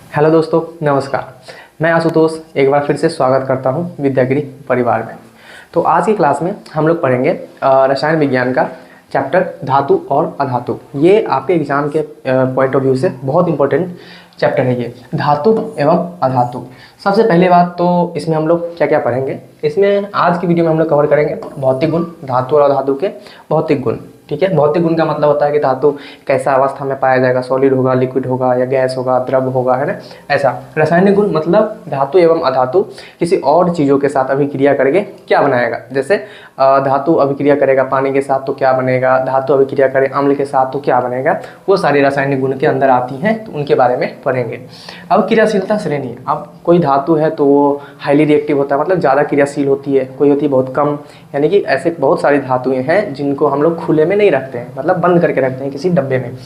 Hello दोस्तों, नमस्कार। मैं आशुतोष एक बार फिर से स्वागत करता हूं विद्यागिरी परिवार में। तो आज की क्लास में हम लोग पढ़ेंगे रसायन विज्ञान का चैप्टर धातु और अधातु। ये आपके एग्जाम के पॉइंट ऑफ व्यू से बहुत इंपॉर्टेंट चैप्टर है ये, धातु एवं अधातु। सबसे पहले बात तो इसमें हम लोग क्या क्या पढ़ेंगे, इसमें आज की वीडियो में हम लोग कवर करेंगे भौतिक गुण, धातु और अधातु के भौतिक गुण। ठीक है, भौतिक गुण का मतलब होता है कि धातु कैसा अवस्था में पाया जाएगा, सॉलिड होगा, लिक्विड होगा या गैस होगा, द्रव होगा, है ना, ऐसा। रासायनिक गुण मतलब धातु एवं अधातु किसी और चीज़ों के साथ अभिक्रिया करके क्या बनाएगा। जैसे धातु अभिक्रिया करेगा पानी के साथ तो क्या बनेगा, धातु अभिक्रिया करे अम्ल के साथ तो क्या बनेगा, वो सारी रासायनिक गुण के अंदर आती हैं, तो उनके बारे में पढ़ेंगे। अब क्रियाशीलता श्रेणी, अब कोई धातु है तो वो हाईली रिएक्टिव होता है, मतलब ज़्यादा क्रियाशील होती है, कोई होती है बहुत कम, यानी कि ऐसे बहुत सारी धातुएं हैं जिनको हम लोग खुले में नहीं रखते हैं, मतलब बंद करके रखते हैं किसी डब्बे में।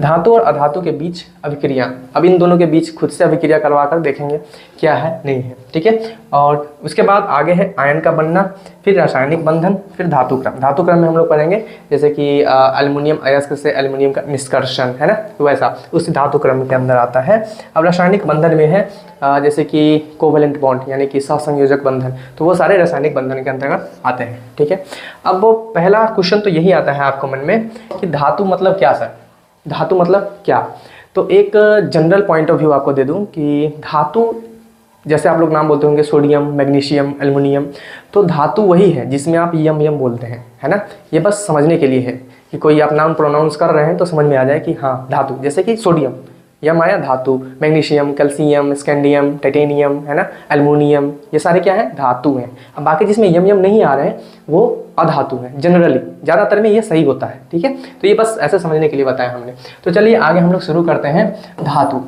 धातु और अधातु के बीच अभिक्रिया, अब इन दोनों के बीच खुद से अभिक्रिया करवा कर देखेंगे क्या है नहीं है। ठीक है, और उसके बाद आगे है आयन का बनना, फिर रासायनिक बंधन, फिर धातु क्रम। धातु क्रम में हम लोग पढ़ेंगे जैसे कि एल्युमिनियम अयस्क से एल्युमिनियम का निष्कर्षण, है ना, तो वैसा उस धातु क्रम के अंदर आता है। अब रासायनिक बंधन में है जैसे कि कोवेलेंट बॉन्ड यानी कि सहसंयोजक बंधन, तो वो सारे रासायनिक बंधन के अंतर्गत आते हैं। ठीक है, अब वो पहला क्वेश्चन तो यही आता है आपको मन में कि धातु मतलब क्या सर, धातु मतलब क्या। तो एक जनरल पॉइंट ऑफ व्यू आपको दे दूं कि धातु, जैसे आप लोग नाम बोलते होंगे सोडियम, मैग्नीशियम, एल्युमिनियम, तो धातु वही है जिसमें आप यम यम बोलते हैं, है ना। ये बस समझने के लिए है कि कोई आप नाम प्रोनाउंस कर रहे हैं तो समझ में आ जाए कि हाँ धातु, जैसे कि सोडियम यम आया धातु, मैग्नीशियम, कैल्शियम, स्कैंडियम, टाइटेनियम, है ना, एल्युमिनियम, ये सारे क्या है धातु हैं। अब बाकी जिसमें यम यम नहीं आ रहे हैं वो अधातु हैं। जनरली ज़्यादातर में ये सही होता है। ठीक है, तो ये बस ऐसे समझने के लिए बताया हमने। तो चलिए आगे हम लोग शुरू करते हैं धातु।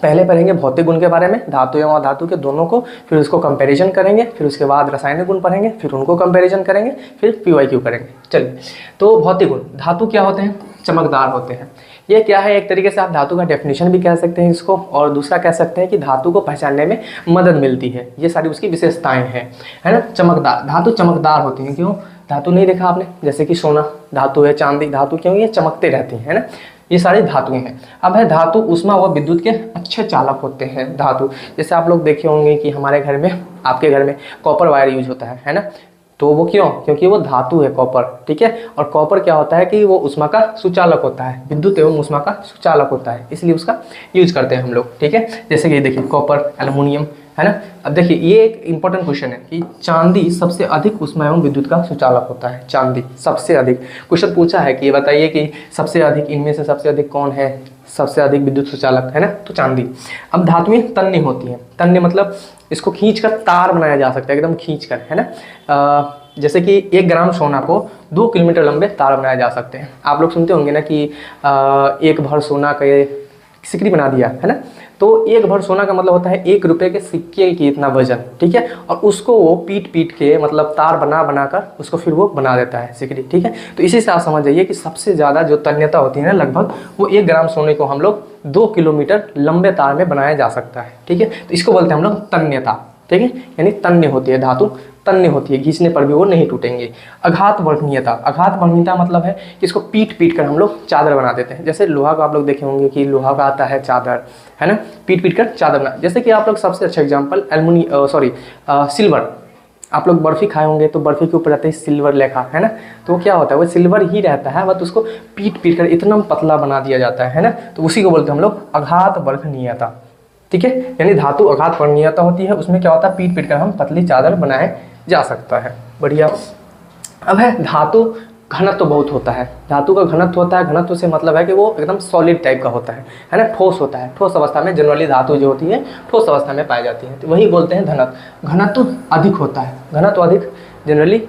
पहले पढ़ेंगे भौतिक गुण के बारे में, धातु एवं अधातु के दोनों को, फिर उसको कंपैरिजन करेंगे, फिर उसके बाद रासायनिक गुण पढ़ेंगे, फिर उनको कंपैरिजन करेंगे, फिर PYQ करेंगे। चलिए, तो भौतिक गुण, धातु क्या होते हैं, चमकदार होते हैं। ये क्या है, एक तरीके से आप धातु का डेफिनेशन भी कह सकते हैं इसको, और दूसरा कह सकते हैं कि धातु को पहचानने में मदद मिलती है। ये सारी उसकी विशेषताएं हैं, है ना। चमकदार, धातु चमकदार होती हैं। क्यों, धातु नहीं देखा आपने, जैसे कि सोना धातु है, चांदी धातु, क्यों, ये चमकते रहती हैं, है ना, ये सारी धातुएं हैं। अब है धातु ऊष्मा व विद्युत के अच्छे चालक होते हैं। धातु जैसे आप लोग देखे होंगे कि हमारे घर में, आपके घर में कॉपर वायर यूज होता है ना, तो वो क्यों, क्योंकि वो धातु है कॉपर। ठीक है, और कॉपर क्या होता है कि वो ऊष्मा का सुचालक होता है, विद्युत एवं ऊष्मा का सुचालक होता है, इसलिए उसका यूज करते हैं हम लोग। ठीक है, जैसे कि देखिए कॉपर, एल्युमिनियम, है ना। अब देखिए ये एक इंपॉर्टेंट क्वेश्चन है कि चांदी सबसे अधिक ऊष्मा एवं विद्युत का सुचालक होता है। चांदी सबसे अधिक, क्वेश्चन पूछा है कि ये बताइए कि सबसे अधिक, इनमें से सबसे अधिक कौन है, सबसे अधिक विद्युत सुचालक, है ना, तो चांदी। अब धातुएं तन्य होती हैं। तन्य मतलब इसको खींचकर तार बनाया जा सकता है, एकदम खींचकर, है ना। जैसे कि 1 ग्राम सोना को 2 किलोमीटर लंबे तार बनाए जा सकते हैं। आप लोग सुनते होंगे ना कि एक भर सोना का सिकड़ी बना दिया, है ना, तो 1 भर सोना का मतलब होता है 1 रुपये के सिक्के की इतना वजन। ठीक है, और उसको वो पीट पीट के, मतलब तार बना बना कर उसको फिर वो बना देता है सिकड़ी। ठीक है, तो इसी से आप समझ जाइए कि सबसे ज़्यादा जो तन्यता होती है ना, लगभग वो 1 ग्राम सोने को हम लोग 2 किलोमीटर लंबे तार में बनाया जा सकता है। ठीक है, तो इसको बोलते हैं हम लोग तन्यता। ठीक है, यानी तन्य होती है धातु, तन्य होती है, घींचने पर भी वो नहीं टूटेंगे। आघात वर्णनीयता, आघात वर्णनीयता मतलब है कि इसको पीट पीट कर हम लोग चादर बना देते हैं। जैसे लोहा का आप लोग देखे होंगे कि लोहा का आता है चादर, है ना, पीट पीट कर चादर बना। जैसे कि आप लोग सबसे अच्छा एग्जाम्पल सिल्वर, आप लोग बर्फी खाए होंगे तो बर्फी के ऊपर रहता है सिल्वर लेखा, है ना, तो क्या होता है वो सिल्वर ही रहता है, बट उसको पीट पीट कर इतना पतला बना दिया जाता है ना, तो उसी को बोलते हैं हम लोग आघात वर्णनीयता। ठीक है, यानी धातु आघात वर्णनीयता होती है, उसमें क्या होता है पीट पीट कर हम पतली चादर बनाए जा सकता है। बढ़िया। अब है धातु घनत्व तो बहुत होता है। धातु का घनत्व होता है, घनत्व से मतलब है कि वो एकदम सॉलिड टाइप का होता है ना, ठोस होता है। ठोस अवस्था में जनरली धातु जो होती है ठोस अवस्था में पाई जाती है, तो वही बोलते हैं घनत्व। घनत्व अधिक होता है, घनत्व अधिक जनरली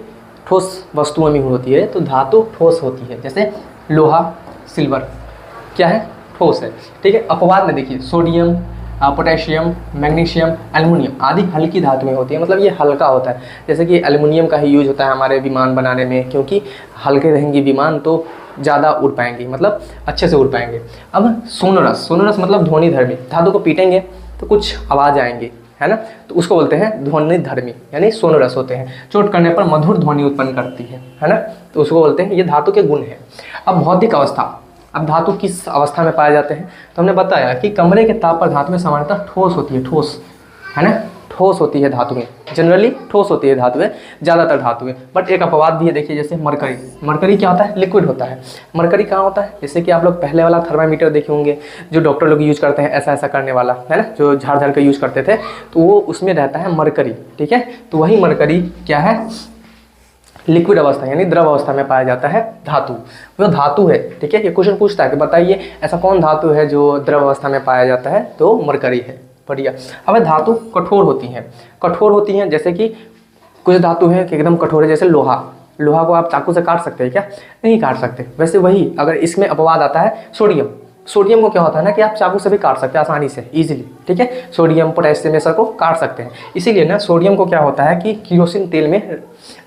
ठोस वस्तुओं में होती है, तो धातु ठोस होती है। जैसे लोहा, सिल्वर क्या है, ठोस है। ठीक है, अपवाद में देखिए सोडियम, पोटेशियम, मैग्नीशियम, एल्युमिनियम आदि हल्की धातुएं होती हैं, मतलब ये हल्का होता है। जैसे कि एल्युमिनियम का ही यूज होता है हमारे विमान बनाने में, क्योंकि हल्के रहेंगी विमान तो ज़्यादा उड़ पाएंगी, मतलब अच्छे से उड़ पाएंगे। अब सोनोरस, सोनोरस मतलब ध्वनिधर्मी, धातु को पीटेंगे तो कुछ आवाज़ आएंगी, है ना, तो उसको बोलते हैं ध्वनिधर्मी, यानी सोनोरस होते हैं। चोट करने पर मधुर ध्वनि उत्पन्न करती है ना, तो उसको बोलते हैं, ये धातु के गुण हैं। अब भौतिक अवस्था, अब धातु किस अवस्था में पाए जाते हैं, तो हमने बताया कि कमरे के ताप पर धातु में सामान्यतः ठोस होती है, ठोस है ना, ठोस होती है धातु में, जनरली ठोस होती है धातुएं, ज़्यादातर धातुएं। बट एक अपवाद भी है, देखिए जैसे मरकरी, मरकरी क्या होता है, लिक्विड होता है। मरकरी कहाँ होता है, जैसे कि आप लोग पहले वाला थर्मामीटर देखे होंगे जो डॉक्टर लोग यूज करते हैं, ऐसा ऐसा करने वाला है ना, जो झाड़ झाड़ के यूज करते थे, तो वो उसमें रहता है मरकरी, ठीक है। तो वही मरकरी क्या है, लिक्विड अवस्था यानी द्रव अवस्था में पाया जाता है धातु, वो धातु है, ठीक है। ये क्वेश्चन पूछता है कि बताइए ऐसा कौन धातु है जो द्रव अवस्था में पाया जाता है, तो मरकरी है, बढ़िया। अब धातु कठोर होती हैं, कठोर होती हैं, जैसे कि कुछ धातु है कि एकदम कठोर है, जैसे लोहा, लोहा को आप चाकू से काट सकते हैं क्या, नहीं काट सकते। वैसे वही अगर इसमें अपवाद आता है सोडियम, सोडियम को क्या होता है ना कि आप चाकू से भी काट सकते हैं आसानी से, इजीली, ठीक है। सोडियम पोटेशियम ये सब को काट सकते हैं, इसीलिए ना सोडियम को क्या होता है कि केरोसिन तेल में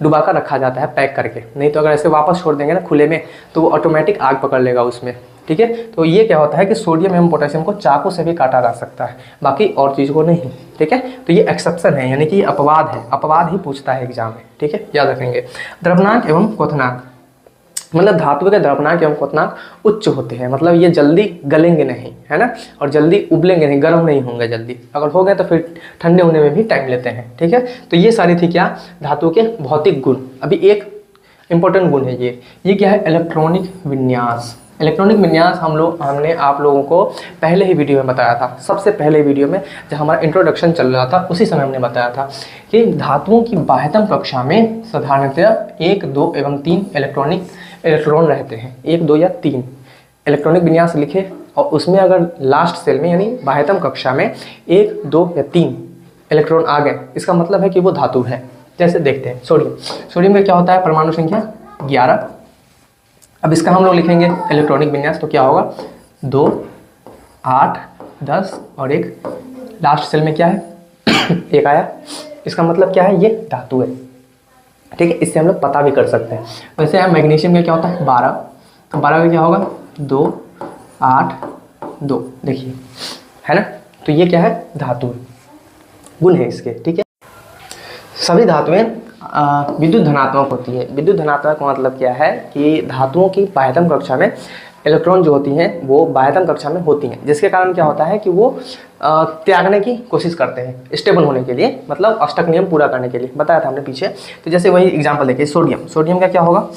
डुबा कर रखा जाता है पैक करके, नहीं तो अगर ऐसे वापस छोड़ देंगे ना खुले में तो वो ऑटोमेटिक आग पकड़ लेगा उसमें, ठीक है। तो ये क्या होता है कि सोडियम एवं पोटेशियम को चाकू से भी काटा जा सकता है, बाकी और चीज़ को नहीं, ठीक है। तो ये एक्सेप्शन है, यानी कि अपवाद है, अपवाद ही पूछता है एग्जाम में, ठीक है, याद रखेंगे। द्रवनांक एवं क्वथनांक, मतलब धातु के द्रवनांक एवं क्वथनांक उच्च होते हैं, मतलब ये जल्दी गलेंगे नहीं, है ना, और जल्दी उबलेंगे नहीं, गर्म नहीं होंगे जल्दी, अगर हो गए तो फिर ठंडे होने में भी टाइम लेते हैं, ठीक है। तो ये सारी थी क्या, धातु के भौतिक गुण। अभी एक इंपॉर्टेंट गुण है ये क्या है, इलेक्ट्रॉनिक विन्यास। इलेक्ट्रॉनिक विन्यास हमने आप लोगों को पहले ही वीडियो में बताया था, सबसे पहले वीडियो में जब हमारा इंट्रोडक्शन चल रहा था उसी समय हमने बताया था कि धातुओं की बाह्यतम कक्षा में साधारणतया 1, 2 एवं 3 इलेक्ट्रॉन रहते हैं, 1, 2 या 3 इलेक्ट्रॉनिक विन्यास लिखे, और उसमें अगर लास्ट सेल में यानी बाह्यतम कक्षा में 1, 2 या 3 इलेक्ट्रॉन आ गए, इसका मतलब है कि वो धातु है। जैसे देखते हैं सोडियम, सोडियम का क्या होता है, परमाणु संख्या 11। अब इसका हम लोग लिखेंगे इलेक्ट्रॉनिक विन्यास, तो क्या होगा 2, 8, 10 और 1, लास्ट सेल में क्या है 1 आया, इसका मतलब क्या है, ये धातु है, ठीक है। इससे हम लोग पता भी कर सकते हैं। वैसे मैग्नीशियम का क्या होता है 12, तो 12 का क्या होगा 2, 8, 2, देखिए, है ना। तो ये क्या है, धातु गुण है इसके, ठीक है। सभी धातुएं विद्युत धनात्मक होती है। विद्युत धनात्मक का मतलब क्या है कि धातुओं की बाह्यतम कक्षा में इलेक्ट्रॉन जो होती हैं वो बाह्यतम कक्षा में होती हैं, जिसके कारण क्या होता है कि वो त्यागने की कोशिश करते हैं स्टेबल होने के लिए, मतलब अष्टक नियम पूरा करने के लिए, बताया था हमने पीछे। तो जैसे वही एग्जांपल देखिए, सोडियम, सोडियम का क्या होगा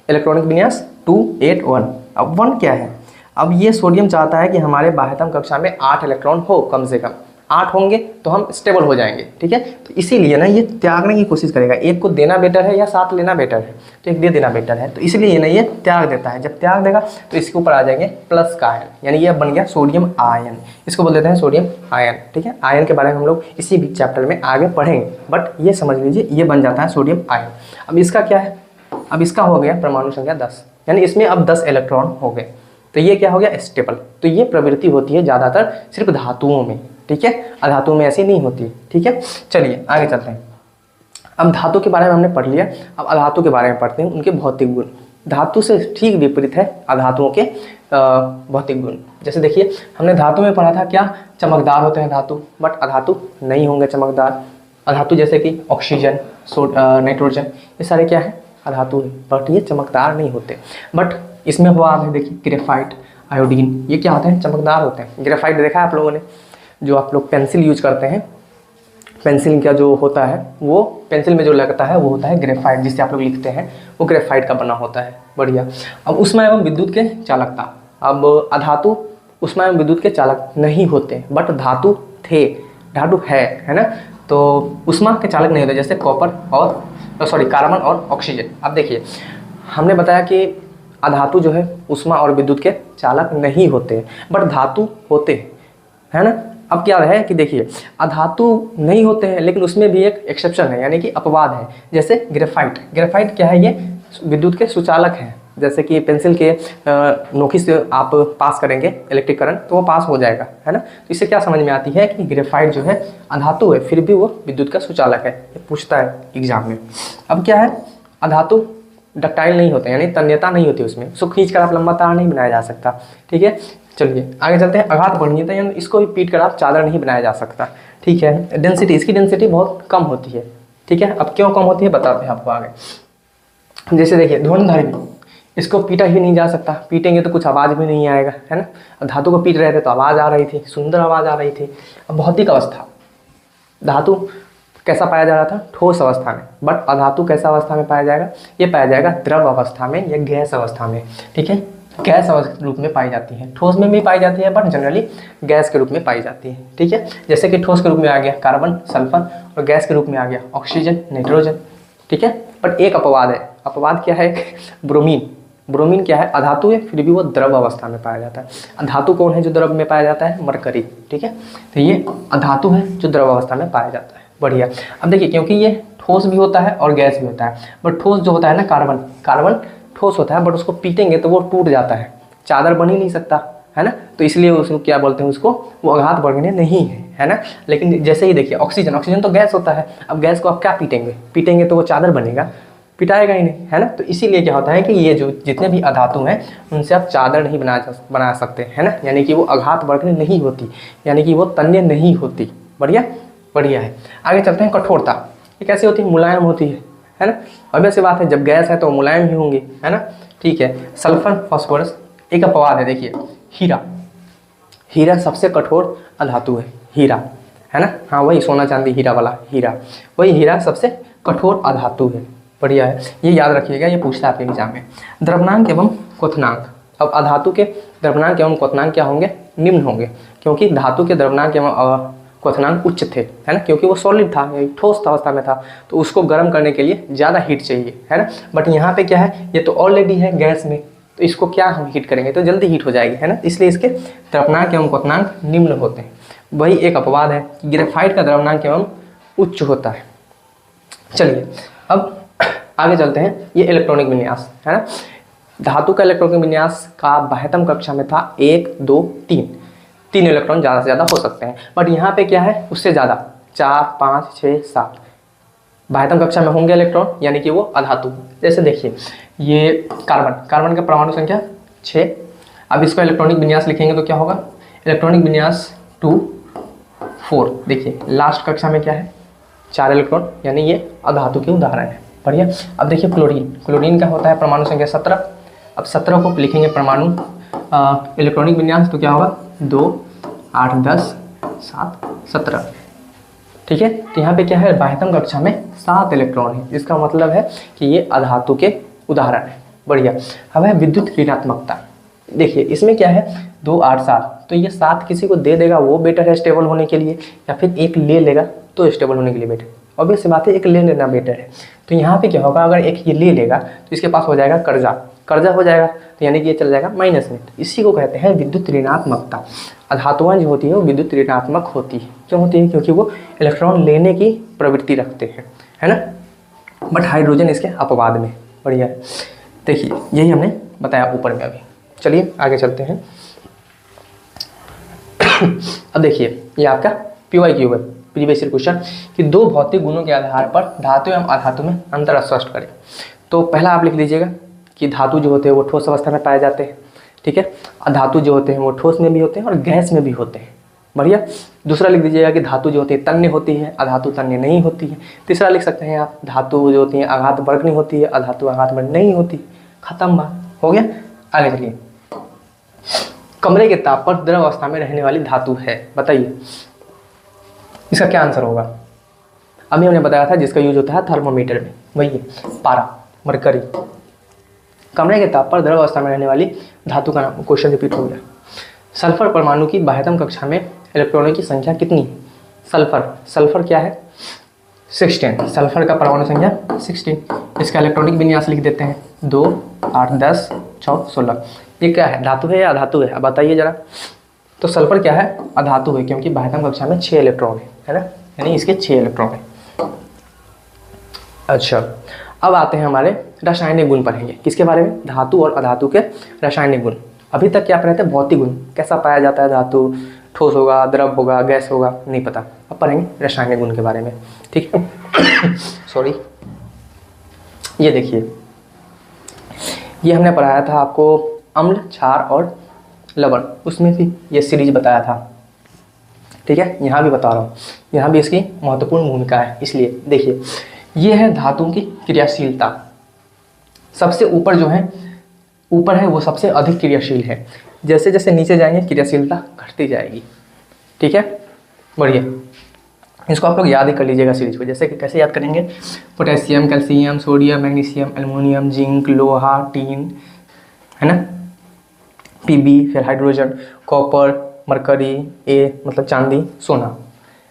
इलेक्ट्रॉनिक विन्यास 2, 8, 1। अब 1 क्या है, अब ये सोडियम चाहता है कि हमारे बाह्यतम कक्षा में 8 इलेक्ट्रॉन हो, कम से कम 8 होंगे तो हम स्टेबल हो जाएंगे, ठीक है। तो इसीलिए ना ये त्यागने की कोशिश करेगा, एक को देना बेटर है या 7 लेना बेटर है, तो एक दे देना बेटर है, तो इसलिए ये ना ये त्याग देता है। जब त्याग देगा तो इसके ऊपर आ जाएंगे प्लस का आयन, यानी ये बन गया सोडियम आयन, इसको बोल देते हैं सोडियम आयन, ठीक है। आयन के बारे में हम लोग इसी भी चैप्टर में आगे पढ़ेंगे, बट ये समझ लीजिए ये बन जाता है सोडियम आयन। अब इसका क्या है, अब इसका हो गया परमाणु संख्या 10, यानी इसमें अब 10 इलेक्ट्रॉन हो गए, तो ये क्या हो गया स्टेबल। तो ये प्रवृत्ति होती है ज़्यादातर सिर्फ धातुओं में, ठीक है, अधातुओं में ऐसी नहीं होती, ठीक है। चलिए आगे चलते हैं। अब धातु के बारे में हमने पढ़ लिया, अब अधातु के बारे में पढ़ते हैं, उनके भौतिक गुण। धातु से ठीक विपरीत है अधातुओं के भौतिक गुण। जैसे देखिए हमने धातु में पढ़ा था क्या, चमकदार होते हैं धातु, बट अधातु नहीं होंगे चमकदार। अधातु जैसे कि ऑक्सीजन, नाइट्रोजन, ये सारे क्या है अधातु है, बट ये चमकदार नहीं होते। बट इसमें अपवाद है, देखिए ग्रेफाइट, आयोडीन, ये क्या होते हैं चमकदार होते हैं। ग्रेफाइट देखा है आप लोगों ने, जो आप लोग पेंसिल यूज करते हैं, पेंसिल का जो होता है वो पेंसिल में जो लगता है वो होता है ग्रेफाइट, जिससे आप लोग लिखते हैं वो ग्रेफाइट का बना होता है, बढ़िया। अब ऊष्मा एवं विद्युत के चालकता, अब अधातु ऊष्मा एवं विद्युत के चालक नहीं होते, बट धातु थे, धातु है ना, तो ऊष्मा के चालक नहीं होते, जैसे कॉपर और कार्बन और ऑक्सीजन। अब देखिए हमने बताया कि अधातु जो है ऊष्मा और विद्युत के चालक नहीं होते, बट धातु होते हैं, है ना। अब क्या है कि देखिए अधातु नहीं होते हैं, लेकिन उसमें भी एक एक्सेप्शन है, यानी कि अपवाद है। जैसे ग्रेफाइट, ग्रेफाइट क्या है, ये विद्युत के सुचालक हैं। जैसे कि पेंसिल के नोकी से आप पास करेंगे इलेक्ट्रिक करंट तो वो पास हो जाएगा, है ना। तो इससे क्या समझ में आती है कि ग्रेफाइट जो है अधातु है, फिर भी वो विद्युत का सुचालक है, ये पूछता है एग्जाम में। अब क्या है, अधातु डक्टाइल नहीं होते, यानी तन्यता नहीं होती उसमें, उसको खींच कर आप लंबा तार नहीं बनाया जा सकता, ठीक है। चलिए आगे चलते हैं। आघात बढ़नीयता, यानी इसको भी पीट कर आप चादर नहीं बनाया जा सकता, ठीक है। डेंसिटी, इसकी डेंसिटी बहुत कम होती है, ठीक है। अब क्यों कम होती है बताते हैं आपको आगे। जैसे देखिए ध्वनिधारिणी, इसको पीटा ही नहीं जा सकता, पीटेंगे तो कुछ आवाज़ भी नहीं आएगा, है ना। और धातु को पीट रहे थे तो आवाज़ आ रही थी, सुंदर आवाज़ आ रही थी। अब भौतिक अवस्था, धातु कैसा पाया जा रहा था, ठोस अवस्था में, बट अधातु कैसा अवस्था में पाया जाएगा, ये पाया जाएगा द्रव अवस्था में या गैस अवस्था में, ठीक है। गैस रूप में पाई जाती है, ठोस में भी पाई जाती है बट जनरली गैस के रूप में पाई जाती है, ठीक है। जैसे कि ठोस के रूप में आ गया कार्बन, सल्फर, और गैस के रूप में आ गया ऑक्सीजन, नाइट्रोजन, ठीक है। बट एक अपवाद है, अपवाद क्या है, ब्रोमीन। ब्रोमीन क्या है, अधातु है, फिर भी वो द्रव अवस्था में पाया जाता है। धातु कौन है जो द्रव में पाया जाता है, मरकरी, ठीक है। तो ये अधातु है जो द्रव अवस्था में पाया जाता है। बढ़िया। अब देखिए, क्योंकि ये ठोस भी होता है और गैस भी होता है, बट ठोस जो होता है ना, कार्बन, कार्बन ठोस होता है बट उसको पीटेंगे तो वो टूट जाता है, चादर बन ही नहीं सकता, है ना। तो इसलिए उसको क्या बोलते हैं, उसको वो आघात बढ़ने नहीं है ना। लेकिन जैसे ही देखिए ऑक्सीजन, ऑक्सीजन तो गैस होता है, अब गैस को आप क्या पीटेंगे, पीटेंगे तो वो चादर बनेगा, पिटाएगा ही नहीं, है ना। तो इसीलिए क्या होता है कि ये जो जितने भी अधातु हैं उनसे आप चादर नहीं बना सकते, है ना। यानी कि वो आघात बढ़ने नहीं होती, यानी कि वो तन्य नहीं होती। बढ़िया, बढ़िया है। आगे चलते हैं, कठोरता, ये कैसी होती है, मुलायम होती है ना। अब ऐसी बात है, जब गैस है तो मुलायम ही होंगी, है ना, ठीक है। सल्फर, फास्फोरस, एक अपवाद है, देखिए हीरा, हीरा सबसे कठोर अधातु है, हीरा, है ना। हाँ वही सोना चांदी हीरा वाला हीरा, वही हीरा सबसे कठोर अधातु है। बढ़िया है, ये याद रखिएगा, ये पूछता है आपके एग्जाम में। द्रव्यनांक एवं क्वथनांक, अब अधातु के द्रव्यनांक एवं क्वथनांक क्या होंगे, निम्न होंगे, क्योंकि धातु के द्रव्यनांक एवं क्वथनांक उच्च थे, है ना, क्योंकि वो सॉलिड था, ठोस अवस्था में था, तो उसको गर्म करने के लिए ज़्यादा हीट चाहिए, है ना। बट यहाँ पे क्या है, ये तो ऑलरेडी है गैस में, तो इसको क्या हम हीट करेंगे तो जल्दी हीट हो जाएगी, है ना। इसलिए इसके द्रव्यनांक एवं क्वथनांक निम्न होते हैं। वही एक अपवाद है, ग्रेफाइट का द्रव्यनांक एवं उच्च होता है। चलिए अब आगे चलते हैं, ये इलेक्ट्रॉनिक विन्यास, है ना। धातु का इलेक्ट्रॉनिक विन्यास का बाह्यतम कक्षा में था 1, 2, 3, 3 इलेक्ट्रॉन ज़्यादा से ज़्यादा हो सकते हैं, बट यहाँ पे क्या है, उससे ज़्यादा 4, 5, 6, 7 बाह्यतम कक्षा में होंगे इलेक्ट्रॉन, यानी कि वो अधातु। जैसे देखिए ये कार्बन, कार्बन का परमाणु संख्या 6, अब इसका इलेक्ट्रॉनिक विन्यास लिखेंगे तो क्या होगा, इलेक्ट्रॉनिक विन्यास 2, 4। देखिए लास्ट कक्षा में क्या है, 4 इलेक्ट्रॉन, यानी ये अधातु के उदाहरण है। बढ़िया। अब देखिए क्लोरीन, क्लोरीन का होता है परमाणु संख्या 17, अब 17 को लिखेंगे परमाणु इलेक्ट्रॉनिक विन्यास तो क्या होगा, 2, 8, 10, 7, 17, ठीक है। तो यहाँ पे क्या है, बाह्यतम कक्षा में 7 इलेक्ट्रॉन है, इसका मतलब है कि ये अधातु के उदाहरण है। बढ़िया। अब है विद्युत ऋणात्मकता, देखिए इसमें क्या है, 2, 8, 7, तो ये 7 किसी को दे देगा वो बेटर है स्टेबल होने के लिए, या फिर एक ले लेगा तो स्टेबल होने के लिए बेटर, ऑब्वियस सी बात है एक ले लेना बेटर है। तो यहाँ पे क्या होगा, अगर एक ये ले लेगा तो इसके पास हो जाएगा कर्जा, कर्जा हो जाएगा, तो यानी कि ये चला जाएगा माइनस में, तो इसी को कहते हैं विद्युत ऋणात्मकता। अधातुआं जो होती है वो विद्युत ऋणात्मक होती है, क्यों होती है, क्योंकि वो इलेक्ट्रॉन लेने की प्रवृत्ति रखते हैं, है ना। बट हाइड्रोजन इसके अपवाद में। बढ़िया है, देखिए यही हमने बताया ऊपर में। अभी चलिए आगे चलते हैं। अब देखिए ये आपका PYQ है, प्रीवियस ईयर क्वेश्चन, कि 2 भौतिक गुणों के आधार पर धातु एवं अधातु में अंतर स्पष्ट करें। तो पहला आप लिख लीजिएगा कि धातु जो होते हैं वो ठोस अवस्था में पाए जाते हैं, ठीक है। अधातु जो होते हैं वो ठोस में भी होते हैं और गैस में भी होते हैं। बढ़िया। दूसरा लिख दीजिएगा कि धातु जो होती है तन्य होती है, अधातु तन्य नहीं होती है। तीसरा लिख सकते हैं आप, धातु जो होती है आघात वर्गनी होती है, अधातु आघात वर्ग नहीं होती। खत्म बात, हो गया। आगे चलिए, कमरे के ताप पर द्रव अवस्था में रहने वाली धातु है, बताइए इसका क्या आंसर होगा। अभी हमने बताया था जिसका यूज होता है थर्मोमीटर में, वही है पारा, मरकरी। कमरे के ताप पर द्रव अवस्था में रहने वाली धातु का नाम, क्वेश्चन रिपीट हो गया। सल्फर परमाणु की बाह्यतम कक्षा में इलेक्ट्रॉनों की संख्या कितनी है। सल्फर, सल्फर क्या है 16, सल्फर का परमाणु संख्या 16। इसका इलेक्ट्रॉनिक विन्यास लिख देते हैं 2, 8, 10, 6, 16। ये क्या है, धातु है या अधातु है, अब बताइए जरा। तो सल्फर क्या है, अधातु है, क्योंकि बाह्यतम कक्षा में 6 इलेक्ट्रॉन है ना, यानी इसके 6 इलेक्ट्रॉन है। अच्छा, अब आते हैं हमारे रासायनिक गुण पढ़ेंगे, किसके बारे में, धातु और अधातु के रासायनिक गुण। अभी तक क्या पढ़े थे, भौतिक गुण, कैसा पाया जाता है धातु, ठोस होगा, द्रव होगा, गैस होगा, नहीं पता। अब पढ़ेंगे रासायनिक गुण के बारे में, ठीक है। सॉरी, ये देखिए, ये हमने पढ़ाया था आपको अम्ल, क्षार और लवण, उसमें भी ये सीरीज बताया था, ठीक है। यहाँ भी बता रहा हूँ, यहाँ भी इसकी महत्वपूर्ण भूमिका है। इसलिए देखिए, ये है धातुओं की क्रियाशीलता। सबसे ऊपर जो है ऊपर है वो सबसे अधिक क्रियाशील है। जैसे जैसे नीचे जाएंगे क्रियाशीलता घटती जाएगी। ठीक है, बढ़िया। इसको आप लोग याद ही कर लीजिएगा सीरीज को। जैसे कि कैसे याद करेंगे, potassium, calcium, sodium, magnesium, aluminium, zinc, लोहा, टीन, है ना, पीबी, फिर हाइड्रोजन, कॉपर, मरकरी, ए मतलब चांदी, सोना,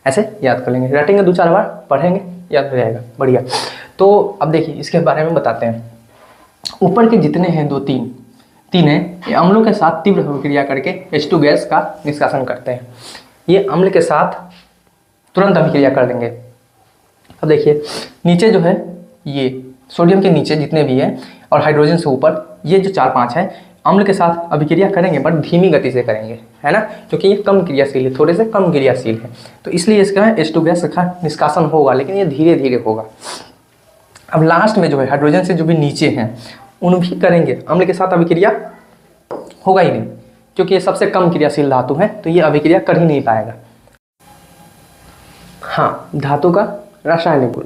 ऐसे याद कर लेंगे। रटेंगे 2-4 बार, पढ़ेंगे, याद हो जाएगा। बढ़िया। तो अब देखिए इसके बारे में बताते हैं। ऊपर के जितने हैं 2-3 हैं, ये अम्लों के साथ तीव्र अभिक्रिया करके H2 गैस का निष्कासन करते हैं। ये अम्ल के साथ तुरंत अभिक्रिया कर देंगे। अब देखिए नीचे जो है, ये सोडियम के नीचे जितने भी हैं और हाइड्रोजन से ऊपर ये जो 4-5 है, अम्ल के साथ अभिक्रिया करेंगे बट धीमी गति से करेंगे, है ना, क्योंकि ये कम क्रियाशील है, थोड़े से कम क्रियाशील है, तो इसलिए इसका H2 गैस का निष्कासन होगा, लेकिन ये धीरे धीरे होगा। अब लास्ट में जो है हाइड्रोजन से जो भी नीचे हैं उन भी करेंगे, अम्ल के साथ अभिक्रिया होगा ही नहीं, क्योंकि ये सबसे कम क्रियाशील धातु है, तो ये अभिक्रिया कर ही नहीं पाएगा। हाँ, धातु का रासायनिक गुण।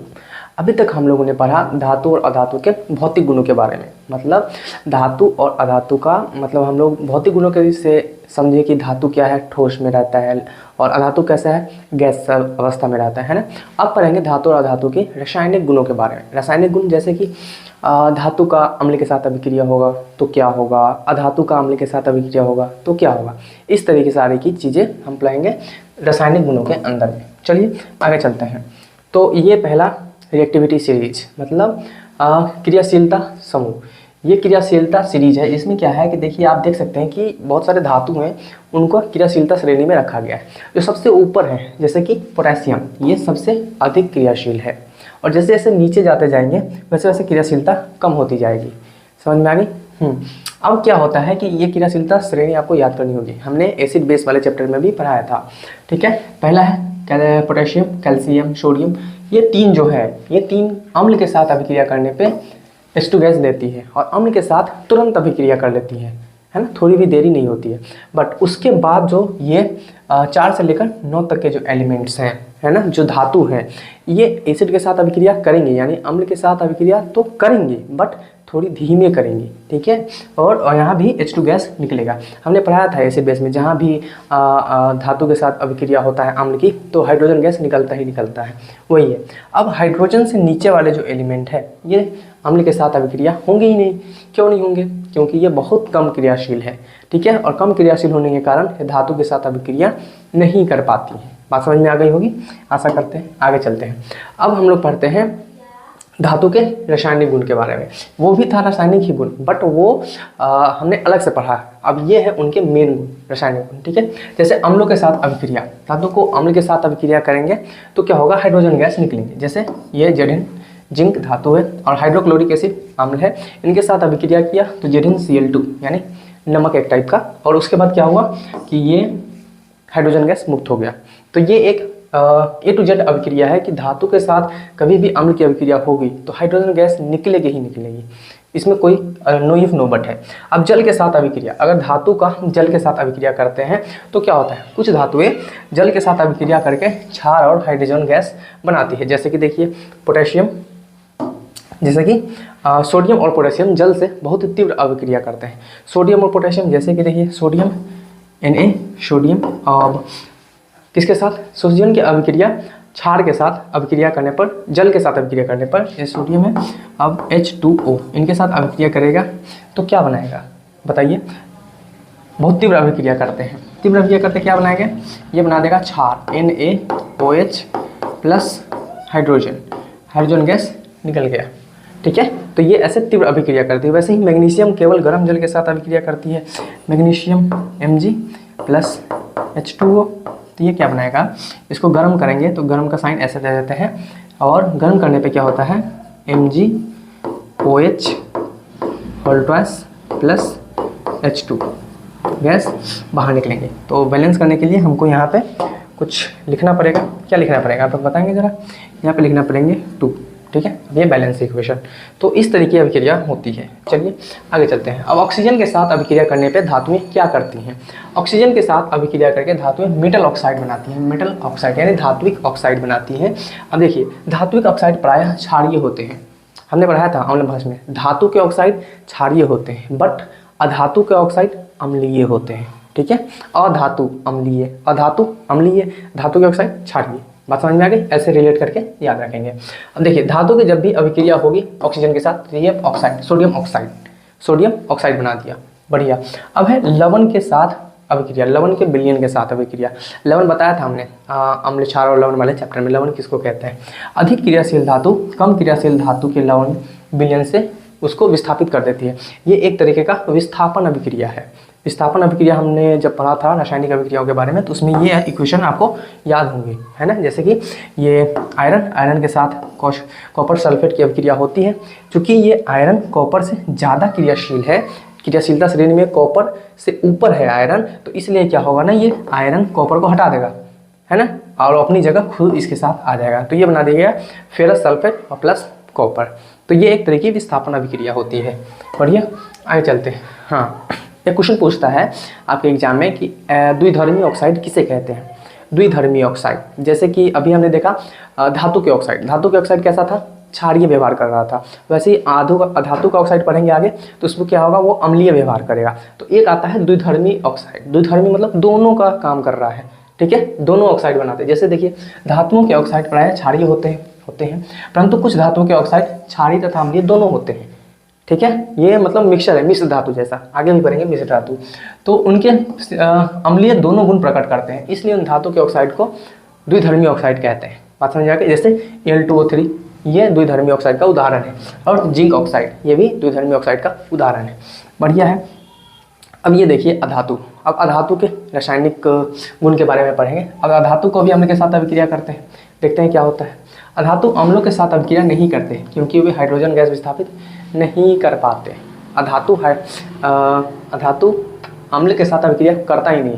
अभी तक हम लोगों ने पढ़ा धातु और अधातु के भौतिक गुणों के बारे में। मतलब धातु और अधातु का मतलब हम लोग भौतिक गुणों के से समझे कि धातु क्या है, ठोस में रहता है, और अधातु कैसा है, गैस अवस्था में रहता है ना। अब पढ़ेंगे धातु और अधातु के रासायनिक गुणों के बारे में। रासायनिक गुण जैसे कि धातु का अम्ल के साथ अभिक्रिया होगा तो क्या होगा, अधातु का अम्ल के साथ अभिक्रिया होगा तो क्या होगा, इस तरीके सारी की चीज़ें हम पढ़ेंगे रासायनिक गुणों के अंदर में। चलिए आगे चलते हैं। तो ये पहला रिएक्टिविटी सीरीज मतलब क्रियाशीलता समूह, ये क्रियाशीलता सीरीज है। इसमें क्या है कि देखिए आप देख सकते हैं कि बहुत सारे धातु हैं, उनको क्रियाशीलता श्रेणी में रखा गया है। जो सबसे ऊपर है जैसे कि पोटेशियम, ये सबसे अधिक क्रियाशील है, और जैसे जैसे नीचे जाते जाएंगे वैसे वैसे क्रियाशीलता कम होती जाएगी। समझ में आ गई? अब क्या होता है कि ये क्रियाशीलता श्रेणी आपको याद करनी होगी, हमने एसिड बेस वाले चैप्टर में भी पढ़ाया था। ठीक है, पहला है पोटेशियम, कैल्शियम, सोडियम, ये 3 जो है, ये 3 अम्ल के साथ अभिक्रिया करने पे H2 गैस देती है और अम्ल के साथ तुरंत अभिक्रिया कर लेती है ना, थोड़ी भी देरी नहीं होती है। बट उसके बाद जो ये 4 से लेकर 9 तक के जो एलिमेंट्स हैं, है ना, जो धातु हैं, ये एसिड के साथ अभिक्रिया करेंगे, यानी अम्ल के साथ अभिक्रिया तो करेंगी बट थोड़ी धीमे करेंगी। ठीक है, और यहाँ भी H2 गैस निकलेगा। हमने पढ़ाया था एसिड बेस में, जहाँ भी धातु के साथ अभिक्रिया होता है अम्ल की, तो हाइड्रोजन गैस निकलता ही निकलता है, वही है। अब हाइड्रोजन से नीचे वाले जो एलिमेंट है, ये अम्ल के साथ अभिक्रिया होंगे ही नहीं। क्यों नहीं होंगे? क्योंकि ये बहुत कम क्रियाशील है। ठीक है, और कम क्रियाशील होने के कारण ये धातु के साथ अभिक्रिया नहीं कर पाती है। बात समझ में आ गई होगी, आशा करते हैं। आगे चलते हैं। अब हम लोग पढ़ते हैं धातु के रासायनिक गुण के बारे में। वो भी था रासायनिक ही गुण, बट वो हमने अलग से पढ़ा। अब ये है उनके मेन गुण, रासायनिक गुण। ठीक है, जैसे अम्लों के साथ अभिक्रिया, धातु को अम्ल के साथ अभिक्रिया करेंगे तो क्या होगा, हाइड्रोजन गैस निकलेंगे। जैसे ये Zn जिंक धातु है और हाइड्रोक्लोरिक एसिड अम्ल है, इनके साथ अभिक्रिया किया तो ZnCl2 यानी नमक एक टाइप का, और उसके बाद क्या हुआ कि ये हाइड्रोजन गैस मुक्त हो गया। तो ये एक A to Z अभिक्रिया है कि धातु के साथ कभी भी अम्ल की अभिक्रिया होगी तो हाइड्रोजन गैस निकलेगी ही निकलेगी, इसमें कोई नो इफ नो बट है। अब जल के साथ अभिक्रिया, अगर धातु का जल के साथ अभिक्रिया करते हैं तो क्या होता है, कुछ धातुएं जल के साथ अभिक्रिया करके क्षार और हाइड्रोजन गैस बनाती है। जैसे कि देखिए पोटेशियम, जैसे कि सोडियम और पोटेशियम जल से बहुत तीव्र अभिक्रिया करते हैं। सोडियम और पोटेशियम, जैसे कि देखिए सोडियम Na, सोडियम और किसके साथ, सोडियम की अभिक्रिया क्षार के साथ अभिक्रिया करने पर, जल के साथ अभिक्रिया करने पर, ये सोडियम है, अब H2O इनके साथ अभिक्रिया करेगा तो क्या बनाएगा बताइए, बहुत तीव्र अभिक्रिया करते हैं। तीव्र अभिक्रिया करते क्या बनाएंगे, ये बना देगा क्षार NaOH plus hydrogen, hydrogen gas निकल गया। ठीक है, तो ये ऐसे तीव्र अभिक्रिया करती है। वैसे ही मैग्नीशियम केवल गर्म जल के साथ अभिक्रिया करती है, मैग्नीशियम Mg प्लस H2O, तो ये क्या बनाएगा, इसको गर्म करेंगे तो गर्म का साइन ऐसे दे देते हैं, और गर्म करने पे क्या होता है MgOH whole twice plus H2 gas बाहर निकलेंगे। तो बैलेंस करने के लिए हमको यहाँ पे कुछ लिखना पड़ेगा। क्या लिखना पड़ेगा आप बताएंगे ज़रा, यहाँ पे लिखना पड़ेंगे 2। ठीक है, ये बैलेंस इक्वेशन। तो इस तरीके की अभिक्रिया होती है। चलिए आगे चलते हैं। अब ऑक्सीजन के साथ अभिक्रिया करने पे धातुएं क्या करती हैं, ऑक्सीजन के साथ अभिक्रिया करके धातुएं मेटल ऑक्साइड बनाती हैं। मेटल ऑक्साइड यानी धात्विक ऑक्साइड बनाती हैं। अब देखिए धात्विक ऑक्साइड प्रायः क्षारीय होते हैं, हमने पढ़ाया था अम्ल भाष में, धातु के ऑक्साइड क्षारीय होते हैं, बट अधातु के ऑक्साइड अम्लीय होते हैं, ठीक है। अधातु अम्लीय, अधातु अम्लीय, धातु के ऑक्साइड क्षारीय। बात समझ में आ गई? ऐसे रिलेट करके याद रखेंगे। अब देखिए धातु की जब भी अभिक्रिया होगी ऑक्सीजन के साथ, ये oxide, sodium oxide, sodium oxide बना दिया, बढ़िया। अब है लवण के साथ अभिक्रिया, लवण के विलयन के साथ अभिक्रिया। लवण बताया था हमने अम्ल क्षार और लवण वाले चैप्टर में, लवण किसको कहते हैं? अधिक क्रियाशील धातु कम क्रियाशील धातु के लवण विलयन से उसको विस्थापित कर देती है। ये एक तरीके का विस्थापन अभिक्रिया है। विस्थापन अभिक्रिया हमने जब पढ़ा था रासायनिक अभिक्रियाओं के बारे में, तो उसमें ये इक्वेशन आपको याद होंगे, है ना। जैसे कि ये आयरन के साथ कॉपर सल्फेट की अभिक्रिया होती है। चूँकि ये आयरन कॉपर से ज़्यादा क्रियाशील है, क्रियाशीलता श्रेणी में कॉपर से ऊपर है आयरन, तो इसलिए क्या होगा ना, ये आयरन कॉपर को हटा देगा, है ना, और अपनी जगह खुद इसके साथ आ जाएगा। तो ये बना दिया फेरस सल्फेट और प्लस कॉपर। तो ये एक तरह की विस्थापन अभिक्रिया होती है। बढ़िया, आगे चलते हैं। हाँ, एक क्वेश्चन पूछता है आपके एग्जाम में कि द्विधर्मी ऑक्साइड किसे कहते हैं? द्विधर्मी ऑक्साइड, जैसे कि अभी हमने देखा धातु के ऑक्साइड, धातु के ऑक्साइड कैसा था? क्षारीय व्यवहार कर रहा था। वैसे ही अधातु का ऑक्साइड पढ़ेंगे आगे, तो उसमें क्या होगा, वो अम्लीय व्यवहार करेगा। तो एक आता है द्विधर्मी ऑक्साइड। द्विधर्मी मतलब दोनों का काम कर रहा है, ठीक है, दोनों ऑक्साइड बनाते हैं। जैसे देखिए धातुओं के ऑक्साइड प्रायः क्षारीय होते हैं, परंतु कुछ धातुओं के ऑक्साइड क्षारीय तथा अम्लीय दोनों होते हैं, ठीक है। ये मतलब मिक्सचर है, मिश्र धातु जैसा, आगे भी पढ़ेंगे मिश्र धातु। तो उनके अम्लीय दोनों गुण प्रकट करते हैं, इसलिए उन धातु के ऑक्साइड को द्विधर्मी ऑक्साइड कहते हैं। बात समझ आ गई? जैसे Al2O3 ये द्विधर्मी ऑक्साइड का उदाहरण है, और जिंक ऑक्साइड ये भी द्विधर्मी ऑक्साइड का उदाहरण है। बढ़िया है। अब ये देखिए अधातु। अब अधातु के रासायनिक गुण के बारे में पढ़ेंगे। अब अधातु को भी अम्ल के साथ अभिक्रिया करते हैं, देखते हैं क्या होता है। अधातु अम्लों के साथ अभिक्रिया नहीं करते क्योंकि वे हाइड्रोजन गैस विस्थापित नहीं कर पाते। अधातु अम्ल के साथ अभिक्रिया करता ही नहीं,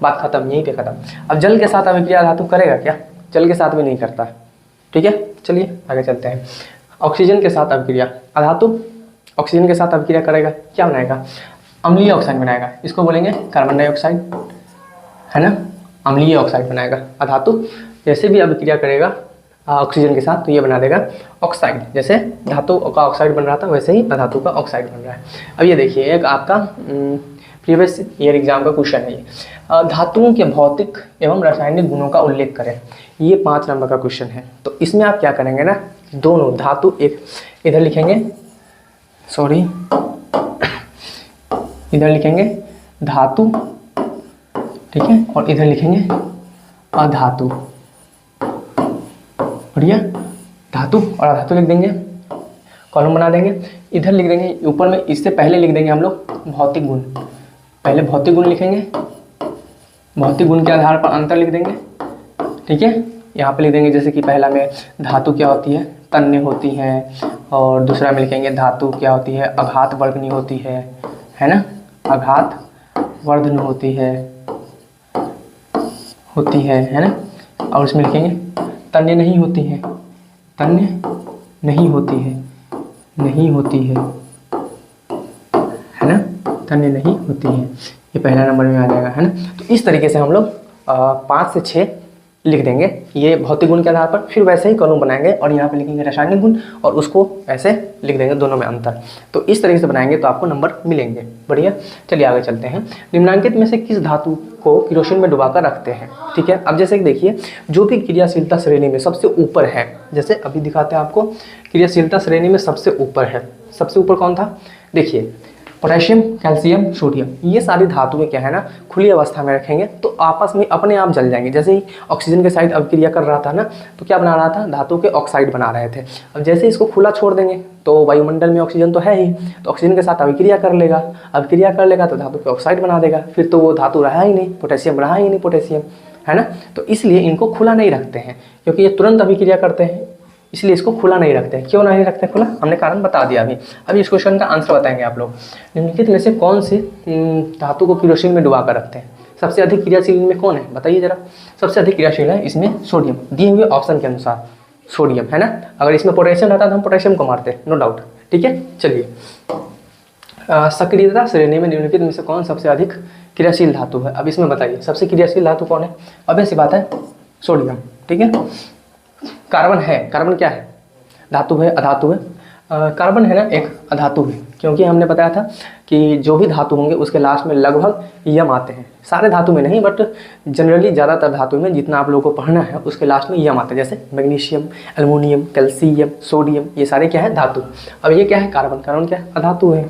बात खत्म, यहीं पे खत्म। अब जल के साथ अभिक्रिया अधातु करेगा क्या? जल के साथ भी नहीं करता, ठीक है। चलिए आगे चलते हैं। ऑक्सीजन के साथ अभिक्रिया, अधातु ऑक्सीजन के साथ अभिक्रिया करेगा, क्या बनाएगा? अम्लीय ऑक्साइड बनाएगा, इसको बोलेंगे कार्बन डाइऑक्साइड, है ना, अम्लीय ऑक्साइड बनाएगा। अधातु जैसे भी अभिक्रिया करेगा ऑक्सीजन के साथ, तो ये बना देगा ऑक्साइड। जैसे धातु का ऑक्साइड बन रहा था, वैसे ही अधातु का ऑक्साइड बन रहा है। अब ये देखिए एक आपका प्रीवियस ईयर एग्जाम का क्वेश्चन है ये, धातुओं के भौतिक एवं रासायनिक गुणों का उल्लेख करें। ये 5 नंबर का क्वेश्चन है। तो इसमें आप क्या करेंगे ना, दोनों धातु, एक इधर लिखेंगे, सॉरी इधर लिखेंगे धातु, ठीक है, और इधर लिखेंगे अधातु। बढ़िया, धातु और अधातु लिख देंगे, कॉलम बना देंगे। इधर लिख देंगे ऊपर में, इससे पहले लिख देंगे हम लोग भौतिक गुण। पहले भौतिक गुण लिखेंगे, भौतिक गुण के आधार पर अंतर लिख देंगे, ठीक है। यहाँ पे लिख देंगे जैसे कि पहला में धातु क्या होती है, तन्य होती हैं, और दूसरा में लिखेंगे धातु क्या होती है, आघात वर्धनी होती है ना, आघात वर्धन होती है ना। और इसमें लिखेंगे तन्य नहीं होती है, तन्य नहीं होती है ना, तन्य नहीं होती है। ये पहला नंबर में आ जाएगा, है ना। तो इस तरीके से हम लोग 5 से 6 लिख देंगे ये भौतिक गुण के आधार पर। फिर वैसे ही कॉलम बनाएंगे और यहाँ पे लिखेंगे रासायनिक गुण, और उसको ऐसे लिख देंगे दोनों में अंतर। तो इस तरीके से बनाएंगे तो आपको नंबर मिलेंगे। बढ़िया, चलिए आगे चलते हैं। निम्नांकित में से किस धातु को केरोसिन में डुबाकर रखते हैं? ठीक है, अब जैसे कि देखिए जो भी क्रियाशीलता श्रेणी में सबसे ऊपर है, जैसे अभी दिखाते हैं आपको, क्रियाशीलता श्रेणी में सबसे ऊपर है। सबसे ऊपर कौन था? देखिए पोटेशियम, कैल्शियम, सोडियम, ये सारी धातुएं क्या है ना, खुली अवस्था में रखेंगे तो आपस में अपने आप जल जाएंगे। जैसे ही ऑक्सीजन के साथ अभिक्रिया कर रहा था ना, तो क्या बना रहा था, धातु के ऑक्साइड बना रहे थे। अब जैसे इसको खुला छोड़ देंगे तो वायुमंडल में ऑक्सीजन तो है ही, तो ऑक्सीजन के साथ अभिक्रिया कर लेगा तो धातु के ऑक्साइड बना देगा। फिर तो वो धातु रहा ही नहीं, पोटेशियम रहा ही नहीं, पोटेशियम, है ना। तो इसलिए इनको खुला नहीं रखते हैं, क्योंकि ये तुरंत अभिक्रिया करते हैं, इसलिए इसको खुला नहीं रखते हैं। क्यों नहीं रखते खुला, हमने कारण बता दिया अभी इस क्वेश्चन का आंसर बताएंगे आप लोग। निम्नलिखित में से कौन से धातु को केरोसिन में डुबा कर रखते हैं? सबसे अधिक क्रियाशील में कौन है, बताइए जरा। सबसे अधिक क्रियाशील है इसमें सोडियम, दिए हुए ऑप्शन के अनुसार सोडियम, है ना। अगर इसमें पोटेशियम रहता तो हम पोटेशियम को मारते, नो डाउट। ठीक है, चलिए सक्रियता श्रेणी में निम्नलिखित में से कौन सबसे अधिक क्रियाशील धातु है? अब इसमें बताइए सबसे क्रियाशील धातु कौन है? अब ऐसी बात है सोडियम, ठीक है। कार्बन है, कार्बन क्या है, धातु है, अधातु है। कार्बन है ना एक अधातु है, क्योंकि हमने बताया था कि जो भी धातु होंगे उसके लास्ट में लगभग यम आते हैं। सारे धातु में नहीं, बट जनरली ज़्यादातर धातु में जितना आप लोगों को पढ़ना है उसके लास्ट में यम आते हैं। जैसे मैग्नीशियम, एल्युमिनियम, कैल्शियम, सोडियम, ये सारे क्या है? धातु। अब ये क्या है? कार्बन। कार्बन क्या है? अधातु है।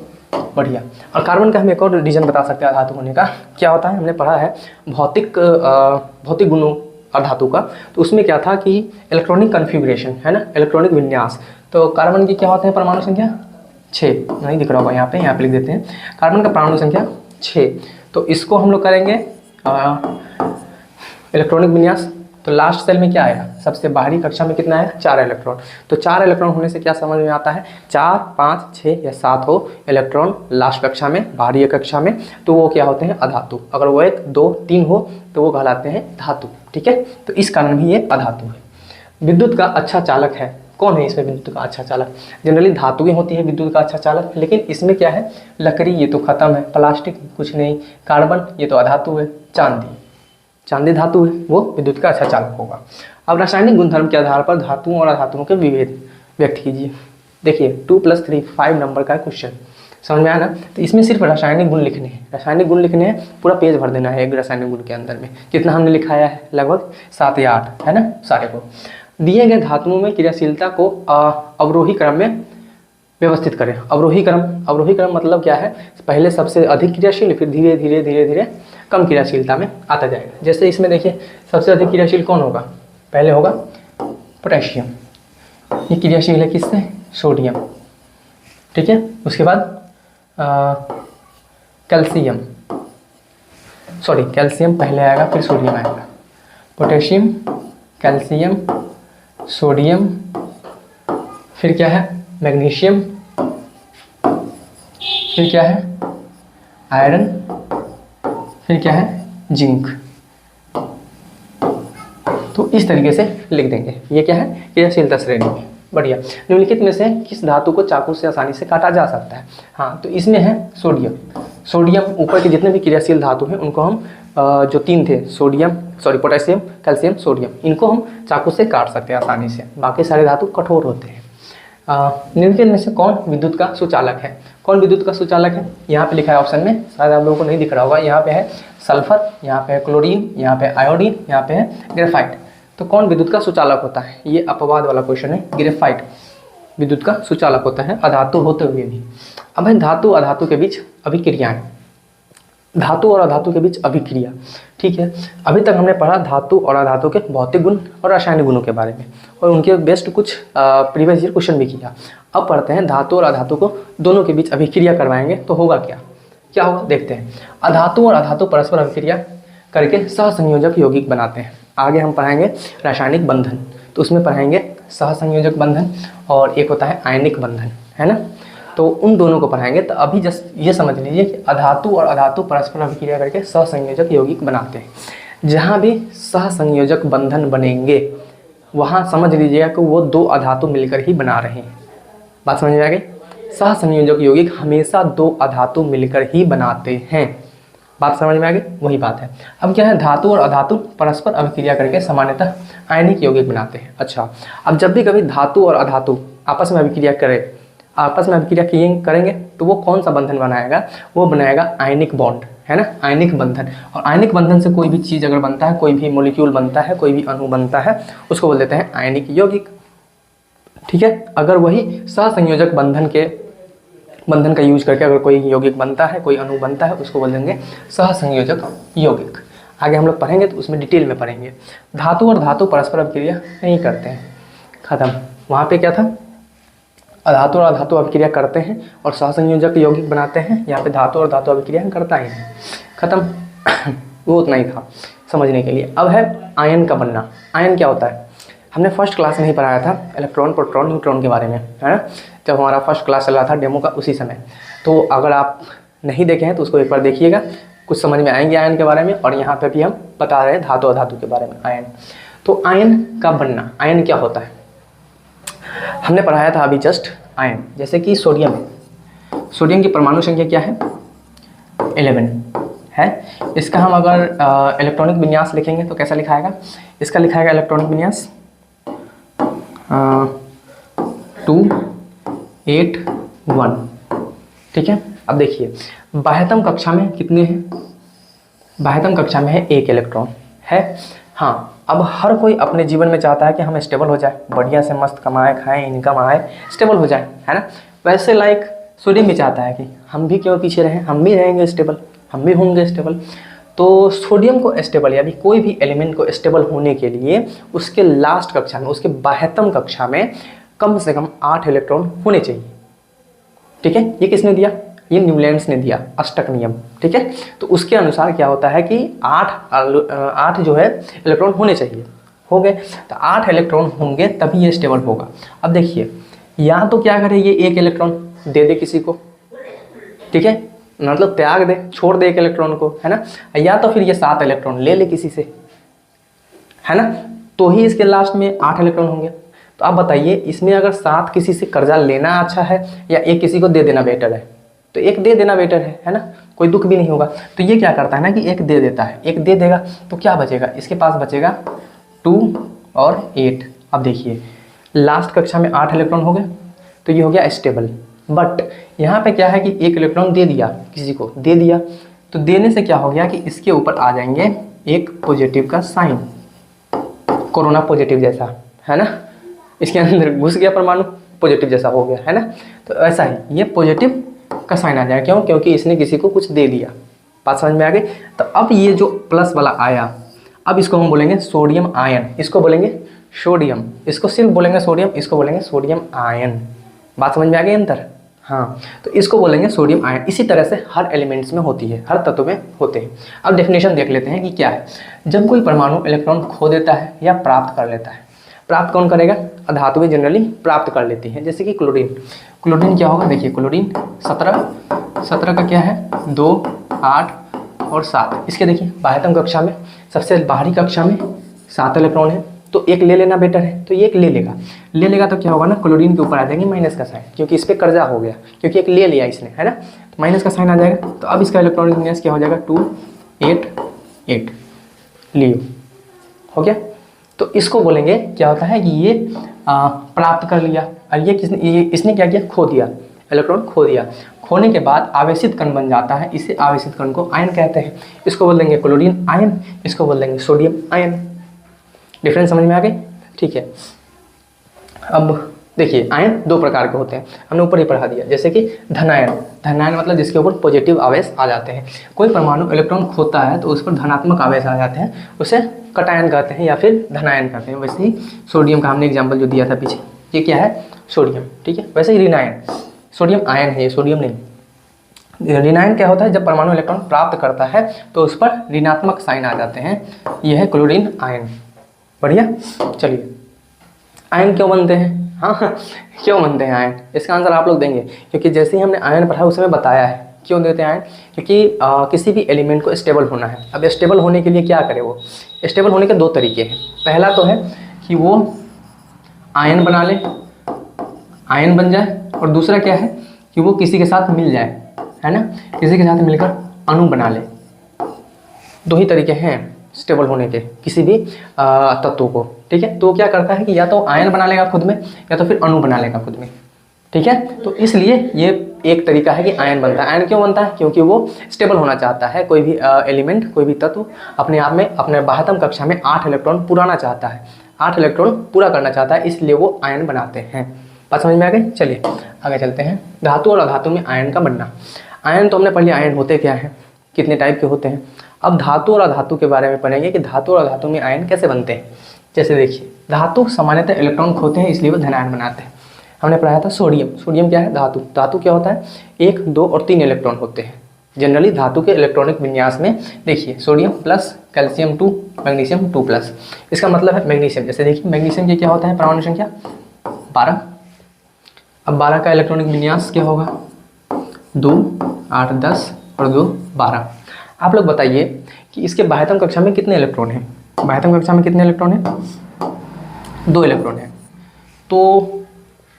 बढ़िया। और कार्बन का हम एक और रीजन बता सकते हैं अधातु होने का। क्या होता है? हमने पढ़ा है भौतिक गुणों अधातु का, तो उसमें क्या था कि इलेक्ट्रॉनिक कन्फिग्रेशन है ना, इलेक्ट्रॉनिक विन्यास। तो कार्बन की क्या होते हैं परमाणु संख्या? 6। नहीं दिख रहा होगा यहाँ पे लिख देते हैं। कार्बन का परमाणु संख्या 6। तो इसको हम लोग करेंगे इलेक्ट्रॉनिक विन्यास। तो लास्ट सेल में क्या आएगा? सबसे बाहरी कक्षा में कितना है? 4 इलेक्ट्रॉन। तो 4 इलेक्ट्रॉन होने से क्या समझ में आता है? 4, 5, 6 या 7 हो इलेक्ट्रॉन लास्ट कक्षा में, बाहरी कक्षा में, तो वो क्या होते हैं? अधातु। अगर वो 1, 2, 3 हो तो वो कहलाते हैं धातु। ठीक है, तो इस कारण भी ये अधातु है। विद्युत का अच्छा चालक है। कौन है इसमें विद्युत का अच्छा चालक? जनरली धातुएं होती है विद्युत का अच्छा चालक, लेकिन इसमें क्या है? लकड़ी, ये तो खत्म है। प्लास्टिक, कुछ नहीं। कार्बन, ये तो अधातु है। चांदी धातु है, वो विद्युत का अच्छा चालक होगा। अब रासायनिक गुणधर्म के आधार पर धातुओं और अधातुओं के विभेद व्यक्त कीजिए। देखिए 2 + 3 5 नंबर का क्वेश्चन, समझ में आया ना? तो इसमें सिर्फ रासायनिक गुण लिखने हैं। रासायनिक गुण लिखने हैं, पूरा पेज भर देना है एक रासायनिक गुण के अंदर में। कितना हमने लिखाया है? लगभग 7 या 8 है ना, सारे को। दिए गए धातुओं में क्रियाशीलता को अवरोही क्रम में व्यवस्थित करें। अवरोही क्रम मतलब क्या है? पहले सबसे अधिक क्रियाशील, फिर धीरे धीरे धीरे धीरे कम क्रियाशीलता में आता जाएगा। जैसे इसमें देखिए सबसे अधिक क्रियाशील कौन होगा? पहले होगा पोटेशियम। ये क्रियाशील है किससे? सोडियम। ठीक है, उसके बाद कैल्शियम पहले आएगा, फिर सोडियम आएगा। पोटेशियम, कैल्शियम, सोडियम, फिर क्या है? मैग्नीशियम, फिर क्या है? आयरन, फिर क्या है? जिंक। तो इस तरीके से लिख देंगे। ये क्या है? क्रियाशीलता श्रेणी में। बढ़िया। निम्नलिखित में से किस धातु को चाकू से आसानी से काटा जा सकता है? हाँ, तो इसमें है सोडियम। ऊपर के जितने भी क्रियाशील धातु हैं उनको हम जो 3 थे, पोटेशियम, कैल्शियम, सोडियम, इनको हम चाकू से काट सकते हैं आसानी से। बाकी सारे धातु कठोर होते हैं। निम्नलिखित में से कौन विद्युत का सुचालक है? कौन विद्युत का सुचालक है? यहाँ पे लिखा है ऑप्शन में, शायद आप लोगों को नहीं दिख रहा होगा। यहाँ पे है सल्फर, यहाँ पे है क्लोरीन, यहाँ पे आयोडीन, यहाँ पे है ग्रेफाइट। तो कौन विद्युत का सुचालक होता है? ये अपवाद वाला क्वेश्चन है। ग्रेफाइट विद्युत का सुचालक होता है, अधातु होते हुए भी। अब है धातु अधातु के बीच अभिक्रियाएं। धातु और अधातु के बीच अभिक्रिया। ठीक है, अभी तक हमने पढ़ा धातु और अधातु के भौतिक गुण और रासायनिक गुणों के बारे में, और उनके बेस्ट कुछ प्रीवियस ईयर क्वेश्चन भी किया। अब पढ़ते हैं धातु और अधातु को दोनों के बीच अभिक्रिया करवाएंगे तो होगा क्या होगा देखते हैं। अधातु और अधातु परस्पर अभिक्रिया करके सहसंयोजक यौगिक बनाते हैं। आगे हम पढ़ाएंगे रासायनिक बंधन, तो उसमें पढ़ाएंगे सहसंयोजक बंधन और एक होता है आयनिक बंधन, है ना। तो उन दोनों को पढ़ाएंगे। तो अभी जस्ट ये समझ लीजिए कि अधातु और अधातु परस्पर अभिक्रिया करके सहसंयोजक यौगिक बनाते हैं। जहाँ भी सहसंयोजक बंधन बनेंगे वहाँ समझ लीजिएगा कि वो 2 अधातु मिलकर ही बना रहे हैं। बात समझ में आ गई? सहसंयोजक यौगिक हमेशा 2 अधातु मिलकर ही बनाते हैं। बात समझ में आ गई? वही बात है। अब क्या है? धातु और अधातु परस्पर अभिक्रिया करके सामान्यतः आयनिक यौगिक बनाते हैं। अच्छा, अब जब भी कभी धातु और अधातु आपस में अभिक्रिया करेंगे तो वो कौन सा बंधन बनाएगा? वो बनाएगा आयनिक बॉन्ड, है ना, आयनिक बंधन। और आयनिक बंधन से कोई भी चीज़ अगर बनता है, कोई भी मॉलिक्यूल बनता है, कोई भी अणु बनता है, उसको बोल देते हैं आयनिक यौगिक। ठीक है, अगर वही सहसंयोजक बंधन का यूज करके अगर कोई यौगिक बनता है, कोई अणु बनता है, उसको बोल देंगे सहसंयोजक यौगिक। आगे हम लोग पढ़ेंगे तो उसमें डिटेल में पढ़ेंगे। धातु और धातु परस्पर अभिक्रिया नहीं करते हैं, खत्म। वहाँ पे क्या था? अधातु और अधातु अभिक्रिया करते हैं और सहसंयोजक यौगिक बनाते हैं। यहाँ पे धातु और धातु अभिक्रिया करता ही है, खत्म। वो उतना ही था समझने के लिए। अब है आयन का बनना। आयन क्या होता है? हमने फर्स्ट क्लास में ही पढ़ाया था इलेक्ट्रॉन, प्रोटॉन, न्यूट्रॉन के बारे में, है ना, जब हमारा फर्स्ट क्लास चल रहा था डेमो का उसी समय। तो अगर आप नहीं देखे हैं तो उसको एक बार देखिएगा, कुछ समझ में आएंगे आयन के बारे में। और यहाँ पे भी हम बता रहे हैं धातु अधातु के बारे में, आयन। तो आयन का बनना, आयन क्या होता है? हमने पढ़ाया था अभी जस्ट आयन। जैसे कि सोडियम है, सोडियम की परमाणु संख्या क्या है? 11 है। इसका हम अगर इलेक्ट्रॉनिक विन्यास लिखेंगे तो कैसा लिखाएगा? इसका लिखाएगा इलेक्ट्रॉनिक विन्यास 2, 8, 1। ठीक है। अब देखिए बाह्यतम कक्षा में कितने हैं, बाह्यतम कक्षा में है 1 इलेक्ट्रॉन है। हाँ, अब हर कोई अपने जीवन में चाहता है कि हम स्टेबल हो जाए, बढ़िया से मस्त कमाए खाएं, इनकम आए, स्टेबल हो जाए, है ना। वैसे लाइक सोडियम भी चाहता है कि हम भी क्यों पीछे रहें, हम भी रहेंगे स्टेबल, हम भी होंगे स्टेबल। तो सोडियम को स्टेबल या भी कोई भी एलिमेंट को स्टेबल होने के लिए उसके लास्ट कक्षा में, उसके बाह्यतम कक्षा में कम से कम 8 इलेक्ट्रॉन होने चाहिए। ठीक है, ये किसने दिया, ये न्यूलैंड्स ने दिया, अष्टक नियम। ठीक है, तो उसके अनुसार क्या होता है कि 8 जो है इलेक्ट्रॉन होने चाहिए, हो गए। तो 8 इलेक्ट्रॉन होंगे तभी ये स्टेबल होगा। अब देखिए या तो क्या करे, ये 1 इलेक्ट्रॉन दे दे किसी को, ठीक है, मतलब त्याग दे, छोड़ दे 1 इलेक्ट्रॉन को, है ना, या तो फिर ये 7 इलेक्ट्रॉन ले ले किसी से, है ना, तो ही इसके लास्ट में 8 इलेक्ट्रॉन होंगे। तो आप बताइए इसमें अगर 7 किसी से कर्जा लेना अच्छा है या 1 किसी को दे देना बेटर है? तो 1 दे देना बेटर है ना, कोई दुख भी नहीं होगा। तो ये क्या करता है ना कि 1 दे देता है, 1 दे देगा तो क्या बचेगा, इसके पास बचेगा 2 और 8। अब देखिए लास्ट कक्षा में 8 इलेक्ट्रॉन हो गए तो ये हो गया स्टेबल। बट यहाँ पे क्या है कि 1 इलेक्ट्रॉन दे दिया किसी को, दे दिया, तो देने से क्या हो गया कि इसके ऊपर आ जाएंगे एक पॉजिटिव का साइन, कोरोना पॉजिटिव जैसा, है ना, इसके अंदर घुस गया परमाणु, पॉजिटिव जैसा हो गया, है ना। तो ऐसा ही ये पॉजिटिव का साइन आ जाएगा, क्यों, क्योंकि इसने किसी को कुछ दे दिया। बात समझ में आ गई। तो अब ये जो प्लस वाला आया, अब इसको हम बोलेंगे सोडियम आयन, इसको बोलेंगे सोडियम, इसको सिर्फ बोलेंगे सोडियम, इसको बोलेंगे सोडियम आयन। बात समझ में आ गई अंतर। हाँ, तो इसको बोलेंगे सोडियम आयन। इसी तरह से हर एलिमेंट्स में होती है, हर तत्व में होते हैं। अब डेफिनेशन देख लेते हैं कि क्या है। जब कोई परमाणु इलेक्ट्रॉन खो देता है या प्राप्त कर लेता है, प्राप्त कौन करेगा, धातुएं जनरली प्राप्त कर लेती हैं, जैसे कि क्लोरीन। क्लोरीन क्या होगा, देखिए क्लोरीन 17 का क्या है 2, 8 और 7। इसके देखिए बाह्यतम कक्षा में, सबसे बाहरी कक्षा में 7 इलेक्ट्रॉन है, तो 1 ले लेना बेटर है। तो ये 1 ले लेगा तो क्या होगा ना, क्लोरीन के ऊपर आ जाएंगे माइनस का साइन, क्योंकि इस पर कर्जा हो गया, क्योंकि 1 ले लिया इसने, है ना, तो माइनस का साइन आ जाएगा। तो अब इसका इलेक्ट्रॉनिक विन्यास क्या हो जाएगा 2, 8, 8 लियो, हो गया। तो इसको बोलेंगे क्या होता है कि ये प्राप्त कर लिया, और ये इसने क्या किया, खो दिया, इलेक्ट्रॉन खो दिया। खोने के बाद आवेशित कण बन जाता है, इसे आवेशित कण को आयन कहते हैं। इसको बोल देंगे क्लोरीन आयन, इसको बोल देंगे सोडियम आयन। डिफरेंस समझ में आ गई, ठीक है। अब देखिए आयन 2 प्रकार के होते हैं, हमने ऊपर ही पढ़ा दिया, जैसे कि धनायन। धनायन मतलब जिसके ऊपर पॉजिटिव आवेश आ जाते हैं। कोई परमाणु इलेक्ट्रॉन खोता है तो उस पर धनात्मक आवेश आ जाते हैं, उसे कटायन कहते हैं या फिर धनायन कहते हैं। वैसे ही सोडियम का हमने एग्जाम्पल जो दिया था पीछे, ये क्या है सोडियम, ठीक है। वैसे ही ऋणायन, सोडियम आयन है ये, सोडियम नहीं। ऋणायन क्या होता है, जब परमाणु इलेक्ट्रॉन प्राप्त करता है तो उस पर ऋणात्मक साइन आ जाते हैं, यह है क्लोरीन आयन। बढ़िया, चलिए आयन क्यों बनते हैं, हाँ क्यों बनते हैं आयन, इसका आंसर आप लोग देंगे, क्योंकि जैसे ही हमने आयन पढ़ा उस समय बताया है क्यों देते हैं आयन। क्योंकि किसी भी एलिमेंट को स्टेबल होना है। अब स्टेबल होने के लिए क्या करे, वो स्टेबल होने के 2 तरीके हैं। पहला तो है कि वो आयन बना ले, आयन बन जाए, और दूसरा क्या है कि वो किसी के साथ मिल जाए, है ना, किसी के साथ मिलकर अणु बना ले। 2 ही तरीके हैं स्टेबल होने के किसी भी तत्व को, ठीक है। तो क्या करता है कि या तो आयन बना लेगा खुद में, या तो फिर अणु बना लेगा खुद में, ठीक है। तो इसलिए ये एक तरीका है कि आयन बनता है। आयन क्यों बनता है, क्योंकि वो स्टेबल होना चाहता है। कोई भी एलिमेंट, कोई भी तत्व अपने आप में अपने बाह्यतम कक्षा में 8 इलेक्ट्रॉन पुराना चाहता है, 8 इलेक्ट्रॉन पूरा करना चाहता है, इसलिए वो आयन बनाते हैं। बात समझ में आ गई। चलिए आगे चलते हैं। धातु और अधातु में आयन का बनना। आयन तो हमने पढ़ लिया, आयन होते क्या हैं, कितने टाइप के होते हैं। अब धातु और अधातु के बारे में पढ़ेंगे कि धातु और अधातु में आयन कैसे बनते हैं। जैसे देखिए धातु सामान्यतः इलेक्ट्रॉन खोते हैं, इसलिए वो धनायन बनाते हैं। हमने पढ़ाया था सोडियम। सोडियम क्या है, धातु। धातु क्या होता है, 1, 2 और 3 इलेक्ट्रॉन होते हैं जनरली धातु के इलेक्ट्रॉनिक विन्यास में। देखिए sodium plus, calcium 2, magnesium 2 plus. इसका मतलब है मैग्नीशियम। जैसे देखिए मैग्नीशियम की क्या होता है, परमाणु संख्या 12। अब 12 का इलेक्ट्रॉनिक विन्यास क्या होगा, 2, 8, 10 और 2, 12। आप लोग बताइए कि इसके बाह्यतम कक्षा में कितने इलेक्ट्रॉन हैं। बाह्यतम कक्षा में कितने इलेक्ट्रॉन हैं, 2 इलेक्ट्रॉन हैं। तो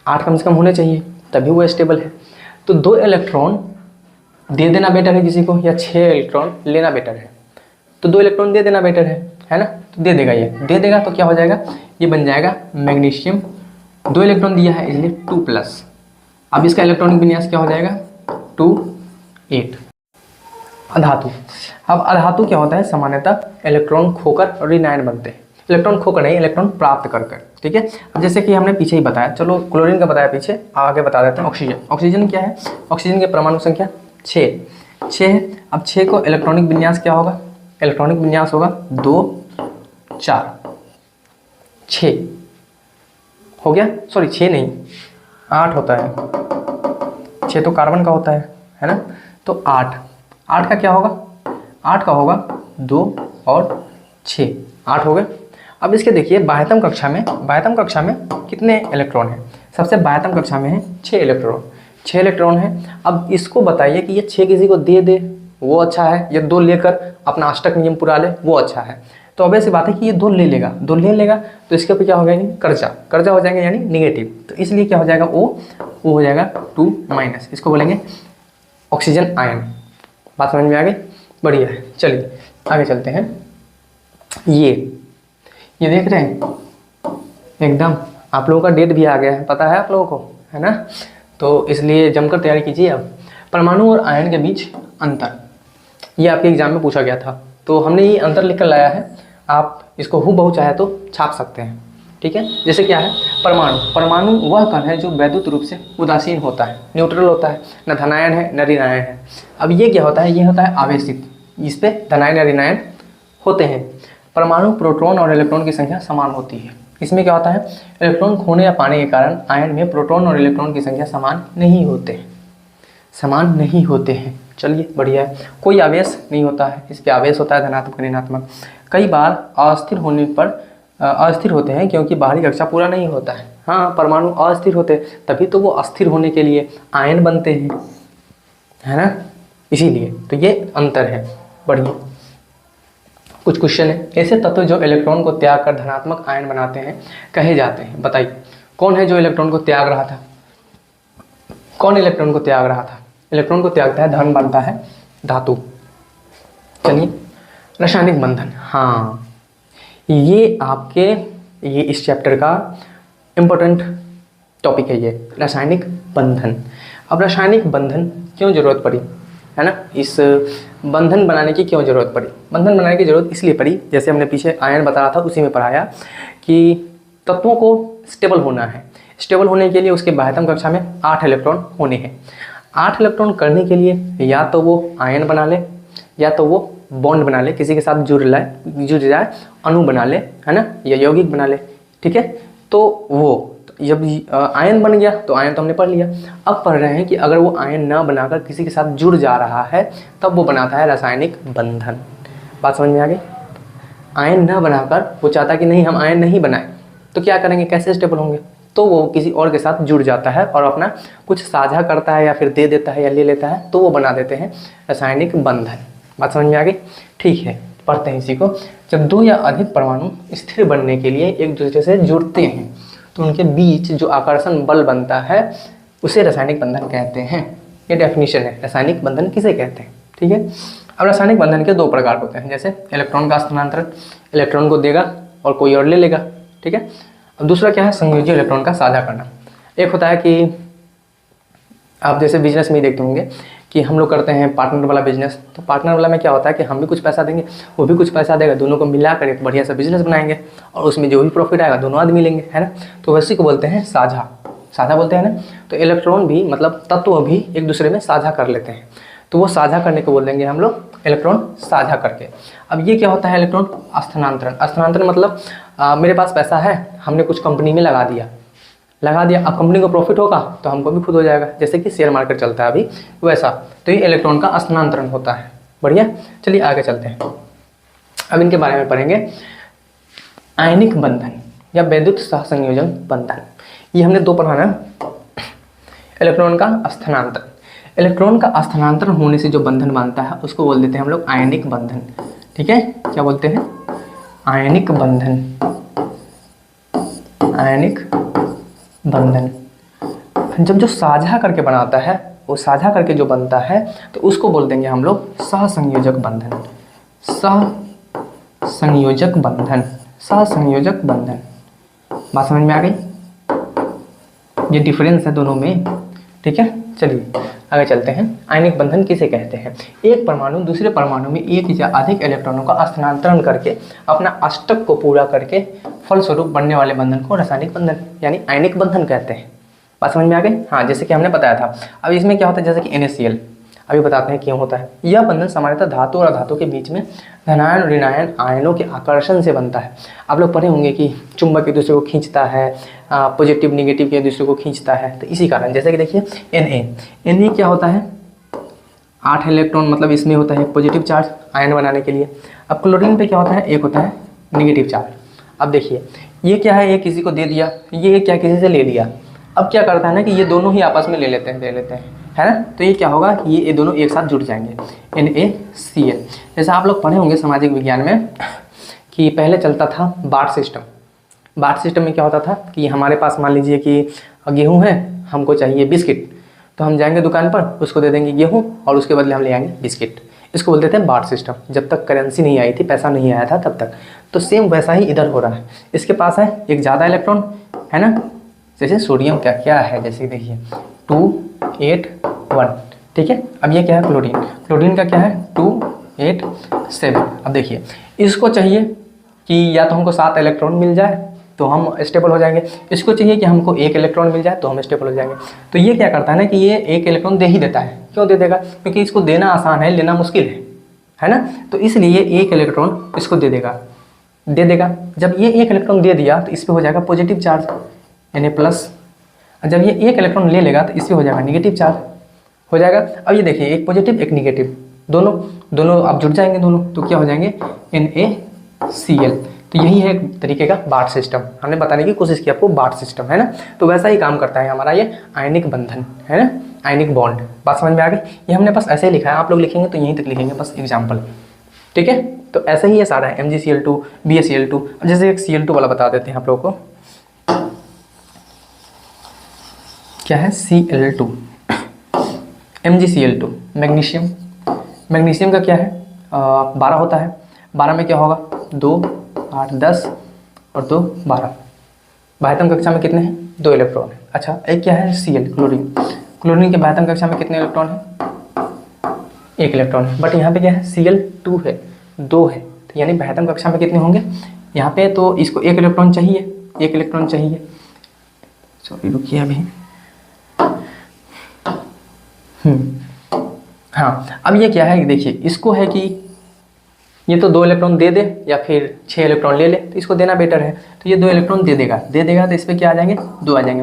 8 कम से कम होने चाहिए, तभी वो स्टेबल है। तो 2 इलेक्ट्रॉन दे देना बेटर है किसी को, या 6 इलेक्ट्रॉन लेना बेटर है। तो 2 इलेक्ट्रॉन दे देना बेटर है ना। तो दे देगा, ये दे देगा तो क्या हो जाएगा, ये बन जाएगा मैग्नीशियम। 2 इलेक्ट्रॉन दिया है इसलिए 2 प्लस। अब इसका इलेक्ट्रॉनिक विन्यास क्या हो जाएगा, 2 8। अधातु, अब अधातु क्या होता है, सामान्यतः इलेक्ट्रॉन खोकर रिनायन बनते हैं, इलेक्ट्रॉन खोकर नहीं, इलेक्ट्रॉन प्राप्त कर कर, ठीक है। अब जैसे कि हमने पीछे ही बताया, चलो क्लोरीन का बताया पीछे, आगे बता देते हैं ऑक्सीजन। ऑक्सीजन क्या है, ऑक्सीजन की परमाणु संख्या 6 है। अब 6 को इलेक्ट्रॉनिक विन्यास क्या होगा, इलेक्ट्रॉनिक विन्यास होगा 2 4 6 हो गया, सॉरी 6 नहीं 8 होता है, 6 तो कार्बन का होता है ना, तो 8 का क्या होगा, 8 का होगा 2 और 6, 8 हो गए। अब इसके देखिए बाह्यतम कक्षा में कितने इलेक्ट्रॉन हैं, सबसे बाह्यतम कक्षा में है 6 इलेक्ट्रॉन है। अब इसको बताइए कि ये 6 किसी को दे दे वो अच्छा है, ये 2 लेकर अपना अष्टक नियम पूरा ले वो अच्छा है। तो अब ऐसी बात है कि ये 2 ले लेगा तो इसके ऊपर क्या हो जाएगा, कर्जा हो जाएंगे यानी निगेटिव, तो इसलिए क्या हो जाएगा, वो हो जाएगा 2-, इसको बोलेंगे ऑक्सीजन आयन। बात समझ में आ गई, बढ़िया है। चलिए आगे चलते हैं। ये देख रहे हैं एकदम, आप लोगों का डेट भी आ गया है, पता है आप लोगों को, है ना, तो इसलिए जमकर तैयारी कीजिए। अब परमाणु और आयन के बीच अंतर, ये आपके एग्जाम में पूछा गया था, तो हमने ये अंतर लिख कर लाया है, आप इसको हूबहू चाहे तो छाप सकते हैं, ठीक है। जैसे क्या है, परमाणु वह कण है जो वैद्युत रूप से उदासीन होता है, न्यूट्रल होता है, न धनायन है न ऋणायन है। अब ये क्या होता है, ये होता है आवेशित, इस पे धनायन या ऋणायन होते हैं। परमाणु प्रोटॉन और इलेक्ट्रॉन की संख्या समान होती है। इसमें क्या होता है, इलेक्ट्रॉन खोने या पाने के कारण आयन में प्रोटॉन और इलेक्ट्रॉन की संख्या समान नहीं होते हैं। चलिए बढ़िया है। कोई आवेश नहीं होता है, इस पे आवेश होता है धनात्मक ऋणात्मक। कई बार अस्थिर होते हैं क्योंकि बाहरी कक्षा पूरा नहीं होता है। हाँ, परमाणु अस्थिर होते हैं तभी तो वो अस्थिर होने के लिए आयन बनते हैं, है ना, इसीलिए तो ये अंतर है। बढ़िया, कुछ क्वेश्चन है, ऐसे तत्व जो इलेक्ट्रॉन को त्याग कर धनात्मक आयन बनाते हैं कहे जाते हैं। बताइए कौन है जो इलेक्ट्रॉन को त्याग रहा था, कौन इलेक्ट्रॉन को त्याग रहा था, इलेक्ट्रॉन को त्यागता है धन बनता है धातु। चलिए रासायनिक बंधन, हाँ ये आपके इस चैप्टर का इम्पोर्टेंट टॉपिक है, ये रासायनिक बंधन। अब रासायनिक बंधन क्यों जरूरत पड़ी, है ना, इस बंधन बनाने की क्यों ज़रूरत पड़ी। बंधन बनाने की ज़रूरत इसलिए पड़ी, जैसे हमने पीछे आयन बताया था उसी में पढ़ाया कि तत्वों को स्टेबल होना है। स्टेबल होने के लिए उसके बाह्यतम कक्षा में 8 इलेक्ट्रॉन होने हैं। 8 इलेक्ट्रॉन करने के लिए या तो वो आयन बना ले या तो वो बॉन्ड बना ले, किसी के साथ जुड़ जाए, अणु बना ले, है ना, या यौगिक बना ले, ठीक है। तो वो जब आयन बन गया तो आयन तो हमने पढ़ लिया, अब पढ़ रहे हैं कि अगर वो आयन ना बनाकर किसी के साथ जुड़ जा रहा है तब वो बनाता है रासायनिक बंधन। बात समझ में आ गई। आयन ना बनाकर वो चाहता कि नहीं हम आयन नहीं बनाए तो क्या करेंगे, कैसे स्टेबल होंगे, तो वो किसी और के साथ जुड़ जाता है और अपना कुछ साझा करता है या फिर दे देता है या ले लेता है, तो वो बना देते हैं रासायनिक बंधन। बात समझ में आ गई, ठीक है। पढ़ते हैं इसी को। जब 2 या अधिक परमाणु स्थिर बनने के लिए एक दूसरे से जुड़ते हैं तो उनके बीच जो आकर्षण बल बनता है उसे रासायनिक बंधन कहते हैं। ये डेफिनेशन है, रासायनिक बंधन किसे कहते हैं, ठीक है। अब रासायनिक बंधन के 2 प्रकार होते हैं, जैसे इलेक्ट्रॉन का स्थानांतरण, इलेक्ट्रॉन को देगा और कोई और ले लेगा, ठीक है। अब दूसरा क्या है, संयोजी इलेक्ट्रॉन का साझा करना। एक होता है कि आप जैसे बिजनेस में ही देखते होंगे कि हम लोग करते हैं पार्टनर वाला बिजनेस, तो पार्टनर वाला में क्या होता है कि हम भी कुछ पैसा देंगे, वो भी कुछ पैसा देगा, दोनों को मिला कर एक बढ़िया सा बिजनेस बनाएंगे और उसमें जो भी प्रॉफिट आएगा दोनों आदमी लेंगे, है ना। तो वैसे को बोलते हैं साझा बोलते हैं ना। तो इलेक्ट्रॉन भी मतलब तत्व भी एक दूसरे में साझा कर लेते हैं, तो वो साझा करने को बोल देंगे हम लोग इलेक्ट्रॉन साझा करके। अब ये क्या होता है, इलेक्ट्रॉन स्थानांतरण मतलब मेरे पास पैसा है, हमने कुछ कंपनी में लगा दिया, अब कंपनी को प्रॉफिट होगा तो हमको भी खुद हो जाएगा, जैसे कि शेयर मार्केट चलता है अभी वैसा। तो ये इलेक्ट्रॉन का स्थानांतरण होता है। बढ़िया, चलिए आगे चलते हैं। अब इनके बारे में पढ़ेंगे। आयनिक बंधन या वैद्युत सहसंयोजन बंधन, ये हमने 2 पढ़ा ना। इलेक्ट्रॉन का स्थानांतरण होने से जो बंधन बनता है उसको बोल देते हैं हम लोग आयनिक बंधन, ठीक है। क्या बोलते हैं, आयनिक बंधन। जब जो साझा करके बनाता है, वो साझा करके जो बनता है तो उसको बोल देंगे हम लोग सहसंयोजक बंधन। बात समझ में आ गई, ये डिफरेंस है दोनों में, ठीक है। चलिए आगे चलते हैं। आयनिक बंधन किसे कहते हैं? एक परमाणु दूसरे परमाणु में एक या अधिक इलेक्ट्रॉनों का स्थानांतरण करके अपना अष्टक को पूरा करके फलस्वरूप बनने वाले बंधन को रासायनिक बंधन यानी आयनिक बंधन कहते हैं। बात समझ में आ गई? हाँ, जैसे कि हमने बताया था। अब इसमें क्या होता है, जैसे कि NaCl, अभी बताते हैं क्यों होता है। यह बंधन सामान्यतः धातु और अधातु के बीच में धनायन और ऋणायन आयनों के आकर्षण से बनता है। आप लोग पढ़े होंगे कि चुंबक एक दूसरे को खींचता है, पॉजिटिव निगेटिव के दूसरे को खींचता है, तो इसी कारण जैसे कि देखिए Na क्या होता है, 8 इलेक्ट्रॉन मतलब इसमें होता है पॉजिटिव चार्ज आयन बनाने के लिए। अब क्लोरीन पे क्या होता है, एक होता है निगेटिव चार्ज। अब देखिए ये क्या है, ये किसी को दे दिया, ये क्या किसी से ले लिया। अब क्या करता है ना कि ये दोनों ही आपस में ले लेते हैं, है ना। तो ये क्या होगा, ये दोनों एक साथ जुड़ जाएंगे, NaCl। जैसे आप लोग पढ़े होंगे सामाजिक विज्ञान में कि पहले चलता था बार्ट सिस्टम। बार्ट सिस्टम में क्या होता था कि हमारे पास मान लीजिए कि गेहूं है, हमको चाहिए बिस्किट, तो हम जाएंगे दुकान पर, उसको दे देंगे गेहूं और उसके बदले हम ले आएंगे बिस्किट। इसको बोलते थे बार्ट सिस्टम, जब तक करेंसी नहीं आई थी, पैसा नहीं आया था तब तक। तो सेम वैसा ही इधर हो रहा है। इसके पास है एक ज़्यादा इलेक्ट्रॉन, है ना। जैसे सोडियम का क्या है, जैसे देखिए 2 8 1, ठीक है। अब ये क्या है, क्लोरीन का क्या है 2 8 7। अब देखिए इसको चाहिए कि या तो हमको 7 इलेक्ट्रॉन मिल जाए तो हम स्टेबल हो जाएंगे, इसको चाहिए कि हमको 1 इलेक्ट्रॉन मिल जाए तो हम स्टेबल हो जाएंगे। तो ये क्या करता है ना कि ये 1 इलेक्ट्रॉन दे ही देता है। क्यों दे देगा, क्योंकि इसको देना आसान है, लेना मुश्किल है ना। तो इसलिए 1 इलेक्ट्रॉन इसको दे देगा। जब ये 1 इलेक्ट्रॉन दे दिया तो इस पर हो जाएगा पॉजिटिव चार्ज Na+। जब ये 1 इलेक्ट्रॉन ले लेगा तो इस पर हो जाएगा निगेटिव चार्ज हो जाएगा। अब ये देखिए एक पॉजिटिव एक निगेटिव, दोनों अब जुड़ जाएंगे दोनों, तो क्या हो जाएंगे NaCl। तो यही है एक तरीके का बार्ट सिस्टम, हमने बताने की कोशिश की आपको, बार्ट सिस्टम, है ना। तो वैसा ही काम करता है हमारा ये आयनिक बंधन, है ना, आयनिक बॉन्ड। बात समझ में आ गई? ये हमने बस ऐसे ही लिखा है, आप लोग लिखेंगे तो यहीं तक लिखेंगे बस एग्जाम्पल, ठीक है। तो ऐसे ही ये सारा है, MgCl2 BaCl2। अब जैसे एक Cl2 वाला बता देते हैं आप लोगों को, क्या है Cl2, MgCl2 मैग्नीशियम का क्या है 12 होता है। 12 में क्या होगा 2 8 10 और 2 12। बाह्यतम कक्षा में कितने हैं, 2 इलेक्ट्रॉन है। अच्छा एक क्या है Cl, क्लोरीन के बाह्यतम कक्षा में कितने इलेक्ट्रॉन है, 1 इलेक्ट्रॉन है। बट यहाँ पे क्या है Cl2 है, 2 है, तो यानी बाह्यतम कक्षा में कितने होंगे यहाँ पे, तो इसको 1 इलेक्ट्रॉन चाहिए, सॉरी रुकिए अभी। हाँ, अब ये क्या है, देखिए इसको है कि ये तो 2 इलेक्ट्रॉन दे दे या फिर 6 इलेक्ट्रॉन ले ले, तो इसको देना बेटर है। तो ये 2 इलेक्ट्रॉन दे देगा तो इस पर क्या आ जाएंगे, 2 आ जाएंगे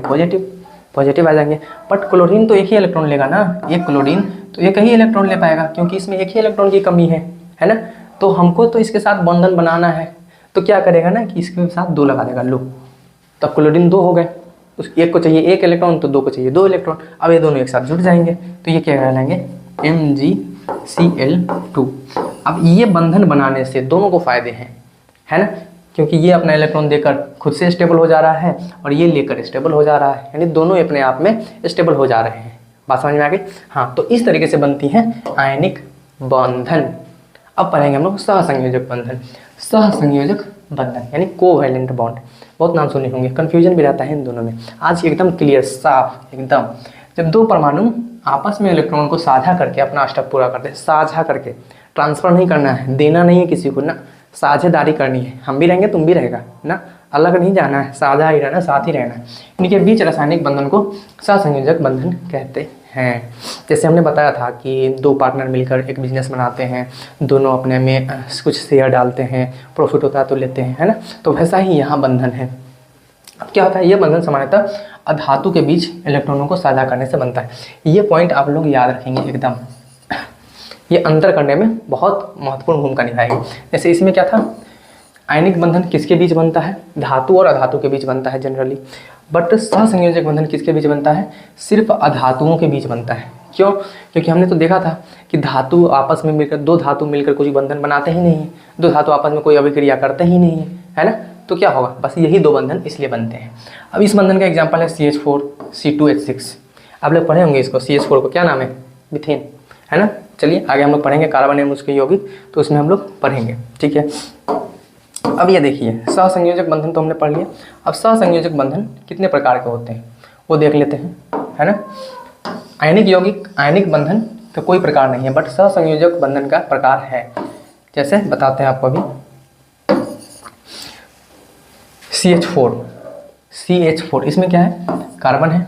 पॉजिटिव आ जाएंगे। बट क्लोरीन तो 1 ही इलेक्ट्रॉन लेगा ना, एक क्लोरीन तो 1 ही इलेक्ट्रॉन ले पाएगा, क्योंकि इसमें 1 ही इलेक्ट्रॉन की कमी है ना। तो हमको तो इसके साथ बंधन बनाना है, तो क्या करेगा ना कि इसके साथ 2 लगा देगा, लो तब क्लोरीन 2 हो गए। उस एक को चाहिए 1 इलेक्ट्रॉन तो 2 को चाहिए 2 इलेक्ट्रॉन। अब ये दोनों एक साथ जुड़ जाएंगे, तो ये क्या कहलाएंगे MgCl2। अब ये बंधन बनाने से दोनों को फायदे हैं, है ना, क्योंकि ये अपना इलेक्ट्रॉन देकर खुद से स्टेबल हो जा रहा है और ये लेकर स्टेबल हो जा रहा है, यानी दोनों अपने आप में स्टेबल हो जा रहे हैं। बात समझ में आ गई? हाँ, तो इस तरीके से बनती है आयनिक बंधन। अब पढ़ेंगे हम लोग सहसंयोजक बंधन यानी कोवैलेंट बॉन्ड। बहुत नाम सुने होंगे, कन्फ्यूजन भी रहता है इन दोनों में। आज एकदम क्लियर साफ एकदम, जब 2 परमाणु आपस में इलेक्ट्रॉन को साझा करके अपना अष्टक पूरा करते हैं, साझा करके, ट्रांसफर नहीं करना है, देना नहीं है किसी को ना, साझेदारी करनी है। हम भी रहेंगे तुम भी रहेगा ना, अलग नहीं जाना है, साझा ही रहना, साथ ही रहना है। इनके बीच रासायनिक बंधन को सहसंयोजक बंधन कहते हैं। जैसे हमने बताया था कि 2 पार्टनर मिलकर एक बिजनेस बनाते हैं, दोनों अपने में कुछ शेयर डालते हैं, प्रॉफिट होता है तो लेते हैं, है ना। तो वैसा ही यहाँ बंधन है। अब क्या होता है, ये बंधन सामान्यतः अधातु के बीच इलेक्ट्रॉनों को साझा करने से बनता है। ये पॉइंट आप लोग याद रखेंगे एकदम, ये अंतर करने में बहुत महत्वपूर्ण भूमिका निभाएगी। जैसे इसमें क्या था, आयनिक बंधन किसके बीच बनता है, धातु और अधातु के बीच बनता है जनरली। बट सहसंयोजक बंधन किसके बीच बनता है, सिर्फ अधातुओं के बीच बनता है। क्यों? क्योंकि हमने तो देखा था कि धातु आपस में मिलकर, 2 धातु मिलकर कोई बंधन बनाते ही नहीं है, 2 धातु आपस में कोई अभिक्रिया करते ही नहीं है ना। तो क्या होगा, बस यही 2 बंधन इसलिए बनते हैं। अब इस बंधन का एग्जाम्पल है CH4 C2H6। आप लोग पढ़े होंगे इसको, CH4 को क्या नाम है, मीथेन, है ना। चलिए आगे हम लोग पढ़ेंगे कार्बन एवं उसके यौगिक, तो उसमें हम लोग पढ़ेंगे, ठीक है। अब ये देखिए सहसंयोजक बंधन तो हमने पढ़ लिया। अब सहसंयोजक बंधन कितने प्रकार के होते हैं वो देख लेते हैं, है ना। आयनिक यौगिक आयनिक बंधन का कोई प्रकार नहीं है, बट सहसंयोजक बंधन का प्रकार है। जैसे बताते हैं आपको अभी, CH4 इसमें क्या है, कार्बन है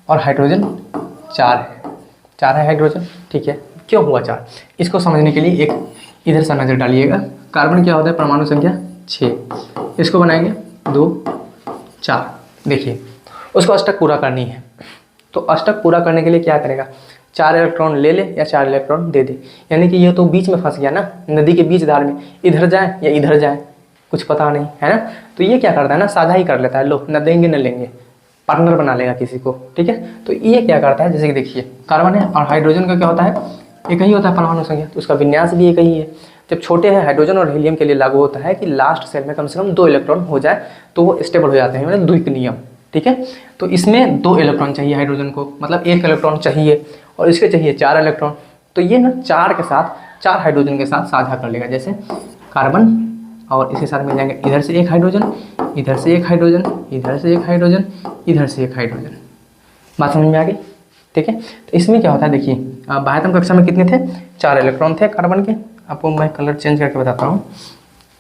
और हाइड्रोजन 4 है हाइड्रोजन, ठीक है। क्यों हुआ 4, इसको समझने के लिए एक इधर से नज़र डालिएगा। कार्बन क्या होता है, परमाणु संख्या 6, इसको बनाएंगे 2 4, देखिए उसको अष्टक पूरा करनी है, तो अष्टक पूरा करने के लिए क्या करेगा, 4 इलेक्ट्रॉन ले ले या 4 इलेक्ट्रॉन दे दे, यानी कि ये तो बीच में फंस गया ना, नदी के बीच धार में, इधर जाए या इधर जाए कुछ पता नहीं है ना। तो ये क्या करता है ना, साझा ही कर लेता है, लो न देंगे न लेंगे, पार्टनर बना लेगा किसी को, ठीक है। तो ये क्या करता है, जैसे कि देखिए कार्बन है और हाइड्रोजन का क्या होता है, एक ही होता है परमाणु संख्या, तो उसका विन्यास भी एक ही है। जब छोटे हैं हाइड्रोजन और हीलियम के लिए लागू होता है कि लास्ट सेल में कम से कम 2 इलेक्ट्रॉन हो जाए तो वो स्टेबल हो जाते हैं, मतलब द्विक नियम, ठीक है। तो इसमें 2 इलेक्ट्रॉन चाहिए हाइड्रोजन को, मतलब 1 इलेक्ट्रॉन चाहिए और इसके चाहिए 4 इलेक्ट्रॉन। तो ये ना 4 के साथ 4 हाइड्रोजन के साथ साझा कर लेगा, जैसे कार्बन और इसके साथ मिल जाएंगे इधर से 1 हाइड्रोजन, इधर से 1 हाइड्रोजन, इधर से 1 हाइड्रोजन, इधर से 1 हाइड्रोजन। बात समझ में आ गई, ठीक है। तो इसमें क्या होता है, देखिए बाह्यतम कक्षा में कितने थे, 4 इलेक्ट्रॉन थे कार्बन के। आपको मैं कलर चेंज करके बताता हूँ।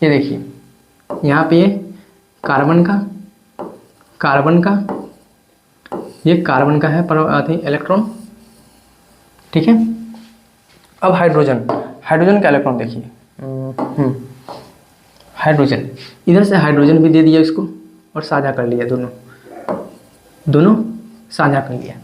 ये देखिए यहाँ पे ये कार्बन का ये कार्बन का है पर इलेक्ट्रॉन, ठीक है। अब हाइड्रोजन का इलेक्ट्रॉन देखिए, हाइड्रोजन इधर से हाइड्रोजन भी दे दिया इसको और साझा कर लिया, दोनों साझा कर लिया।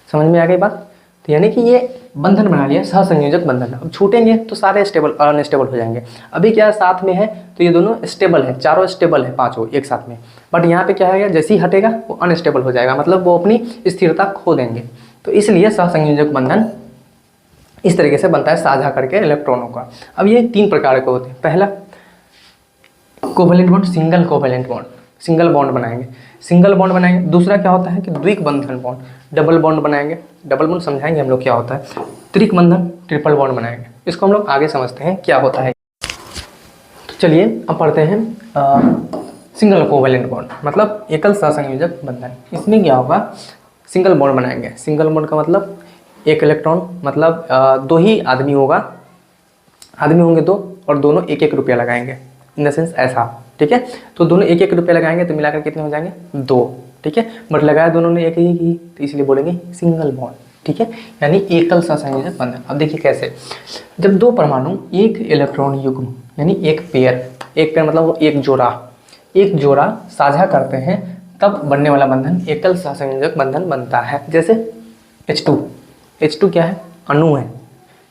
समझ में आ गई बात। तो यानी कि ये बंधन बना लिया, सहसंयोजक बंधन। अब छूटेंगे तो सारे स्टेबल अनस्टेबल हो जाएंगे। अभी क्या साथ में है तो ये दोनों स्टेबल है, चारों स्टेबल है, 5 एक साथ में। बट यहाँ पे क्या है, जैसे ही हटेगा वो अनस्टेबल हो जाएगा, मतलब वो अपनी स्थिरता खो देंगे। तो इसलिए सहसंयोजक बंधन इस तरीके से बनता है, साझा करके इलेक्ट्रॉनों का। अब ये 3 प्रकार के होते हैं। पहला covalent bond, single covalent bond, single bond बनाएंगे। दूसरा क्या होता है कि द्विक बंधन बॉन्ड, डबल बॉन्ड बनाएंगे। डबल बॉन्ड समझाएंगे हम लोग क्या होता है। त्रिक बंधन, ट्रिपल बॉन्ड बनाएंगे। इसको हम लोग आगे समझते हैं क्या होता है। तो चलिए अब पढ़ते हैं सिंगल कोवेलेंट बॉन्ड, मतलब एकल सहसंयोजक बंधन। इसमें क्या होगा, सिंगल बॉन्ड बनाएंगे। सिंगल बॉन्ड का मतलब 1 इलेक्ट्रॉन, मतलब 2 ही आदमी होंगे 2, और दोनों 1-1 रुपया लगाएंगे, इन द सेंस ऐसा, ठीक है। तो दोनों 1-1 रुपया लगाएंगे तो मिलाकर कितने हो जाएंगे, 2, ठीक है। बट लगाया दोनों ने एक ही की, तो इसलिए बोलेंगे सिंगल बॉन्ड, ठीक है, यानी एकल सहसंयोजक बंधन। अब देखिए कैसे, जब 2 परमाणु 1 इलेक्ट्रॉन युग्म यानी एक पेयर मतलब एक जोड़ा साझा करते हैं, तब बनने वाला बंधन एकल सहसंयोजक बंधन बनता है। जैसे H2 क्या है, अणु है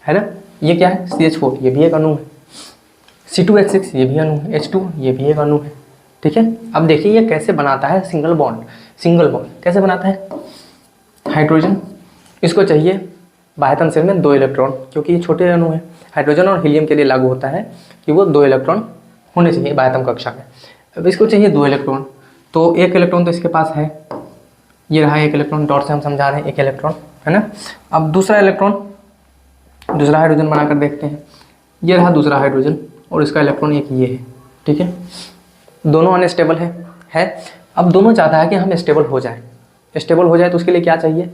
ना। ये क्या है, CH4, ये भी एक अणु है। C2H6 ये भी अणु है। H2 ये भी एक अणु है, ठीक है। अब देखिए ये कैसे बनाता है सिंगल बॉन्ड कैसे बनाता है। हाइड्रोजन, इसको चाहिए बाह्यतम सेल में 2 इलेक्ट्रॉन, क्योंकि ये छोटे अणु है। हाइड्रोजन और हीलियम के लिए लागू होता है कि वो 2 इलेक्ट्रॉन होने चाहिए बाह्यतम कक्षा में। अब इसको चाहिए 2 इलेक्ट्रॉन, तो 1 इलेक्ट्रॉन तो इसके पास है, ये रहा 1 इलेक्ट्रॉन, डॉट से हम समझा रहे हैं 1 इलेक्ट्रॉन, है ना। अब दूसरा हाइड्रोजन बनाकर देखते हैं। ये रहा दूसरा हाइड्रोजन और इसका इलेक्ट्रॉन एक ये है, ठीक है। दोनों अनस्टेबल है। अब दोनों चाहता है कि हम स्टेबल हो जाए तो उसके लिए क्या चाहिए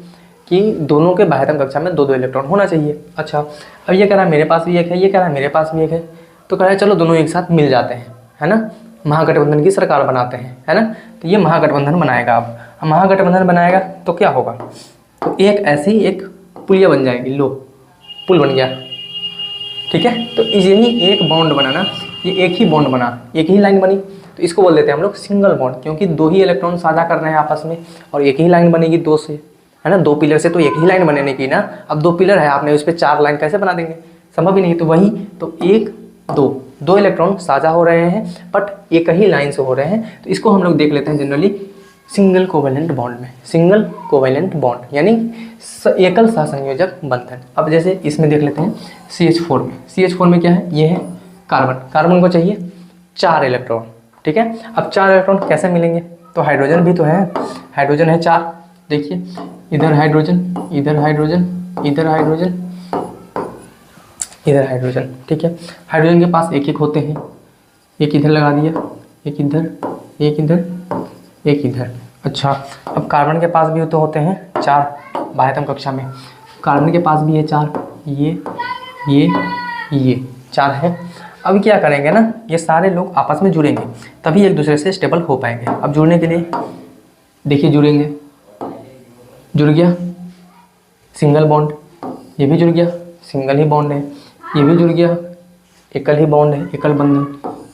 कि दोनों के बाह्यतम कक्षा में 2-2 इलेक्ट्रॉन होना चाहिए। अच्छा, अब ये कह रहा है मेरे पास भी एक है, ये कह रहा है मेरे पास भी एक है, तो कह रहा है चलो दोनों एक साथ मिल जाते हैं, है ना, महागठबंधन की सरकार बनाते हैं, है ना। तो ये महागठबंधन बनाएगा। अब महागठबंधन बनाएगा तो क्या होगा, तो एक ऐसी एक पुलिया बन जाएगी, लो पुल बन गया, ठीक है। तो यही एक बॉन्ड बनाना, ये एक ही बॉन्ड बना, एक ही लाइन बनी, तो इसको बोल देते हैं हम लोग सिंगल बॉन्ड, क्योंकि 2 ही इलेक्ट्रॉन साझा कर रहे हैं आपस में और एक ही लाइन बनेगी 2 से, है ना। 2 पिलर से तो एक ही लाइन बनने की ना। अब 2 पिलर है, आपने उस पर 4 लाइन कैसे बना देंगे, संभव ही नहीं। तो वही तो 1-2 इलेक्ट्रॉन साझा हो रहे हैं बट एक ही लाइन से हो रहे हैं, तो इसको हम लोग देख लेते हैं जनरली सिंगल कोवेलेंट बॉन्ड में। सिंगल कोवेलेंट बॉन्ड यानी एकल सहसंयोजक बंधन। अब जैसे इसमें देख लेते हैं CH4 में क्या है, ये है कार्बन को चाहिए 4 इलेक्ट्रॉन, ठीक है। अब 4 इलेक्ट्रॉन कैसे मिलेंगे, तो हाइड्रोजन भी तो है, हाइड्रोजन है 4, देखिए इधर हाइड्रोजन, ठीक है। हाइड्रोजन के पास 1-1 होते हैं, एक इधर लगा दिया, एक इधर। अच्छा, अब कार्बन के पास भी तो होते हैं 4 बाह्यतम कक्षा में, कार्बन के पास भी है 4, ये 4 है। अब क्या करेंगे ना, ये सारे लोग आपस में जुड़ेंगे तभी एक दूसरे से स्टेबल हो पाएंगे। अब जुड़ने के लिए देखिए जुड़ेंगे, जुड़ गया सिंगल बॉन्ड, ये भी जुड़ गया सिंगल ही बॉन्ड है, ये भी जुड़ गया एकल ही बॉन्ड है, एकल बंधन,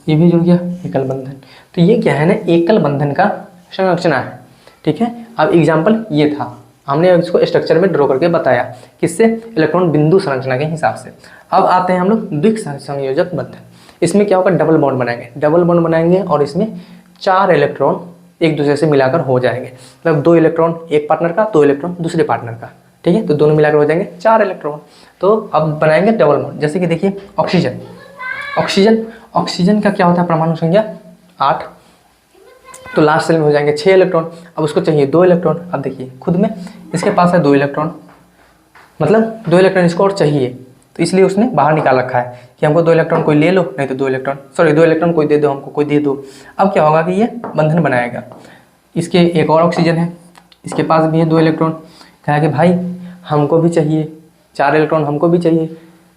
ये भी जुड़ गया एकल बंधन। तो ये क्या है ना, एकल बंधन का संरचना है। ठीक है, अब एग्जाम्पल ये था, हमने इसको स्ट्रक्चर में ड्रॉ करके बताया, किससे, इलेक्ट्रॉन बिंदु संरचना के हिसाब से। अब आते हैं हम लोग द्विक संयोजक बंधन। इसमें क्या होगा, डबल बॉन्ड बनाएंगे, डबल बॉन्ड बनाएंगे और इसमें 4 इलेक्ट्रॉन एक दूसरे से मिलाकर हो जाएंगे। मतलब 2 इलेक्ट्रॉन एक पार्टनर का, 2 इलेक्ट्रॉन दूसरे पार्टनर का। ठीक है, तो दोनों मिलाकर हो जाएंगे 4 इलेक्ट्रॉन। तो अब बनाएंगे डबल बॉन्ड। जैसे कि देखिए ऑक्सीजन का क्या होता है परमाणु संख्या 8, तो लास्ट सेल में हो जाएंगे 6 इलेक्ट्रॉन। अब उसको चाहिए 2 इलेक्ट्रॉन। अब देखिए खुद में इसके पास है 2 इलेक्ट्रॉन, मतलब 2 इलेक्ट्रॉन इसको और चाहिए, तो इसलिए उसने बाहर निकाल रखा है कि हमको 2 इलेक्ट्रॉन कोई ले लो, नहीं तो 2 इलेक्ट्रॉन कोई दे दो हमको, कोई दे दो। अब क्या होगा कि ये बंधन बनाएगा। इसके एक और ऑक्सीजन है, इसके पास भी है 2 इलेक्ट्रॉन। कहा कि भाई हमको भी चाहिए 4 इलेक्ट्रॉन, हमको भी चाहिए,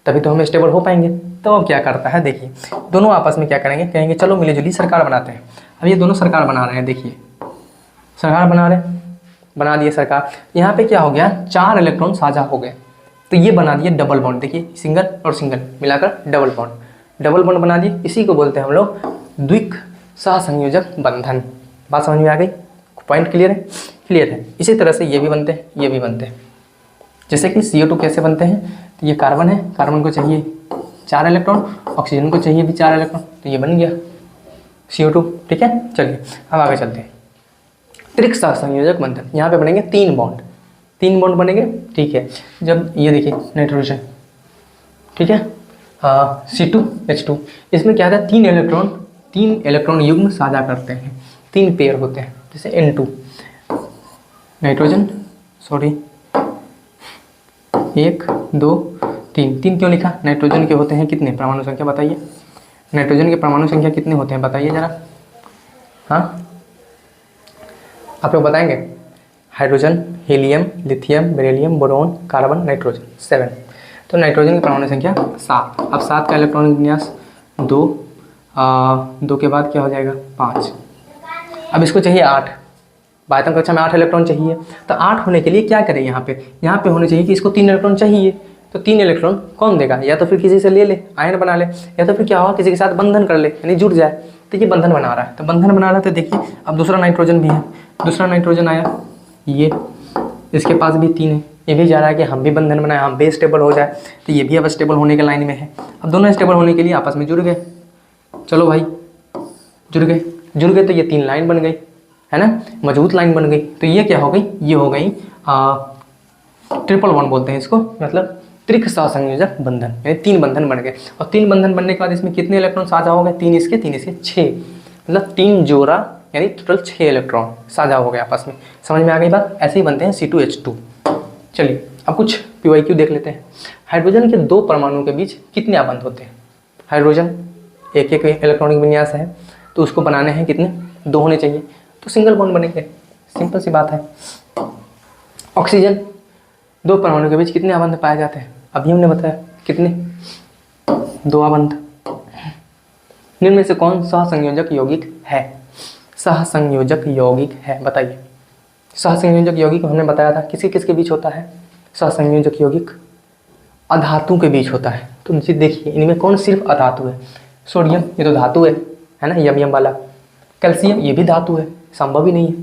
तभी तो हम स्टेबल हो पाएंगे। तो अब क्या करता है, देखिए दोनों आपस में क्या करेंगे, कहेंगे चलो मिली-जुली सरकार बनाते हैं। अब ये दोनों सरकार बना रहे हैं, देखिए सरकार बना दिए सरकार। यहाँ पे क्या हो गया, 4 इलेक्ट्रॉन साझा हो गए, तो ये बना दिए डबल बॉन्ड। देखिए सिंगल और सिंगल मिलाकर डबल बॉन्ड बना दिए। इसी को बोलते हैं हम लोग द्विक सहसंयोजक बंधन। बात समझ में आ गई, पॉइंट क्लियर है। इसी तरह से ये भी बनते हैं, ये भी बनते हैं। जैसे कि CO2 कैसे बनते हैं, तो ये कार्बन है, कार्बन को चाहिए 4 इलेक्ट्रॉन, ऑक्सीजन को चाहिए भी 4 इलेक्ट्रॉन, तो ये बन गया CO2। ठीक है, चलिए अब आगे चलते हैं। त्रिक सहसंयोजक बंधन, यहाँ पे बनेंगे 3 बॉन्ड बनेंगे। ठीक है, जब ये देखिए नाइट्रोजन, ठीक है, C2H2, इसमें क्या था, 3 इलेक्ट्रॉन युग्म साझा करते हैं, 3 पेयर होते हैं। जैसे N2 नाइट्रोजन, 1 2 3 क्यों लिखा, नाइट्रोजन के होते हैं कितने परमाणु संख्या बताइए, नाइट्रोजन के परमाणु संख्या कितने होते हैं बताइए जरा। हाँ आप लोग बताएंगे, hydrogen, helium, lithium, beryllium, boron, carbon, nitrogen 7। तो नाइट्रोजन की परमाणु संख्या 7। अब 7 का इलेक्ट्रॉनिक विन्यास 2 के बाद क्या हो जाएगा 5। अब इसको चाहिए 8, बाह्यतम कक्षा में 8 इलेक्ट्रॉन चाहिए। तो 8 होने के लिए क्या करें, यहाँ पे होने चाहिए कि इसको 3 इलेक्ट्रॉन चाहिए। तो 3 इलेक्ट्रॉन कौन देगा, या तो फिर किसी से ले ले, आयन बना ले, या तो फिर क्या होगा किसी के साथ बंधन कर ले, यानी जुड़ जाए। तो ये बंधन बना रहा है, तो बंधन बना रहा है। तो देखिए अब दूसरा नाइट्रोजन भी है, दूसरा नाइट्रोजन आया, ये इसके पास भी 3 है, ये भी जा रहा है कि हम भी बंधन बनाए, हम भी स्टेबल हो जाए। तो ये भी अब स्टेबल होने के लाइन में है। अब दोनों स्टेबल होने के लिए आपस में जुड़ गए, चलो भाई जुड़ गए तो ये 3 लाइन बन गई, है ना, मजबूत लाइन बन गई। तो ये क्या हो गई, ये हो गई ट्रिपल बॉन्ड बोलते हैं इसको, मतलब त्रिक सहसंयोजक बंधन, यानी 3 बंधन बन गए। और 3 बंधन बनने के बाद इसमें कितने इलेक्ट्रॉन साझा हो गए, 3 इसके 6, मतलब 3 जोड़ा, यानी टोटल 6 इलेक्ट्रॉन साझा हो गए आपस में। समझ में आ गई बात, ऐसे ही बनते हैं C2H2। चलिए अब कुछ PYQ देख लेते हैं। हाइड्रोजन के 2 परमाणुओं के बीच कितने आबंध होते हैं, हाइड्रोजन एक इलेक्ट्रॉनिक विन्यास है, तो उसको बनाने हैं कितने, 2 होने चाहिए, तो सिंगल बॉन्ड बनेंगे, सिंपल सी बात है। ऑक्सीजन 2 परमाणु के बीच कितने आबंध पाए जाते हैं, अभी हमने बताया कितने, 2 आबंध। निम्न में से कौन सहसंयोजक यौगिक है, सहसंयोजक यौगिक है बताइए। सहसंयोजक यौगिक हमने बताया था किसके बीच होता है, सहसंयोजक यौगिक अधातु के बीच होता है। तो देखिए इनमें कौन सिर्फ अधातु है, सोडियम ये तो धातु है ना, यम वाला, कैल्शियम ये भी धातु है, संभव ही नहीं है।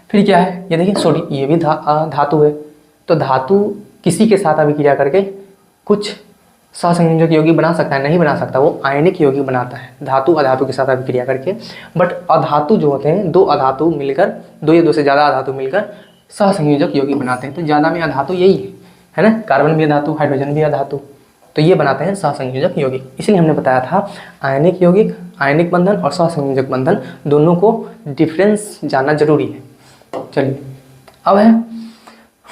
फिर क्या है, ये देखिए सोडियम ये भी धातु है। तो धातु किसी के साथ अभिक्रिया करके कुछ सहसंयोजक यौगिक बना सकता है, नहीं बना सकता, वो आयनिक यौगिक बनाता है धातु अधातु के साथ अभिक्रिया करके। बट अधातु जो होते हैं, 2 अधातु मिलकर, 2 या 2 से ज़्यादा अधातु मिलकर सहसंयोजक यौगिक बनाते हैं। तो ज़्यादा में अधातु यही है ना, कार्बन भी अधातु, हाइड्रोजन भी अधातु, तो ये बनाते हैं सहसंयोजक यौगिक। इसलिए हमने बताया था आयनिक यौगिक, आयनिक बंधन और सहसंयोजक बंधन दोनों को डिफरेंस जानना जरूरी है। चलिए अब है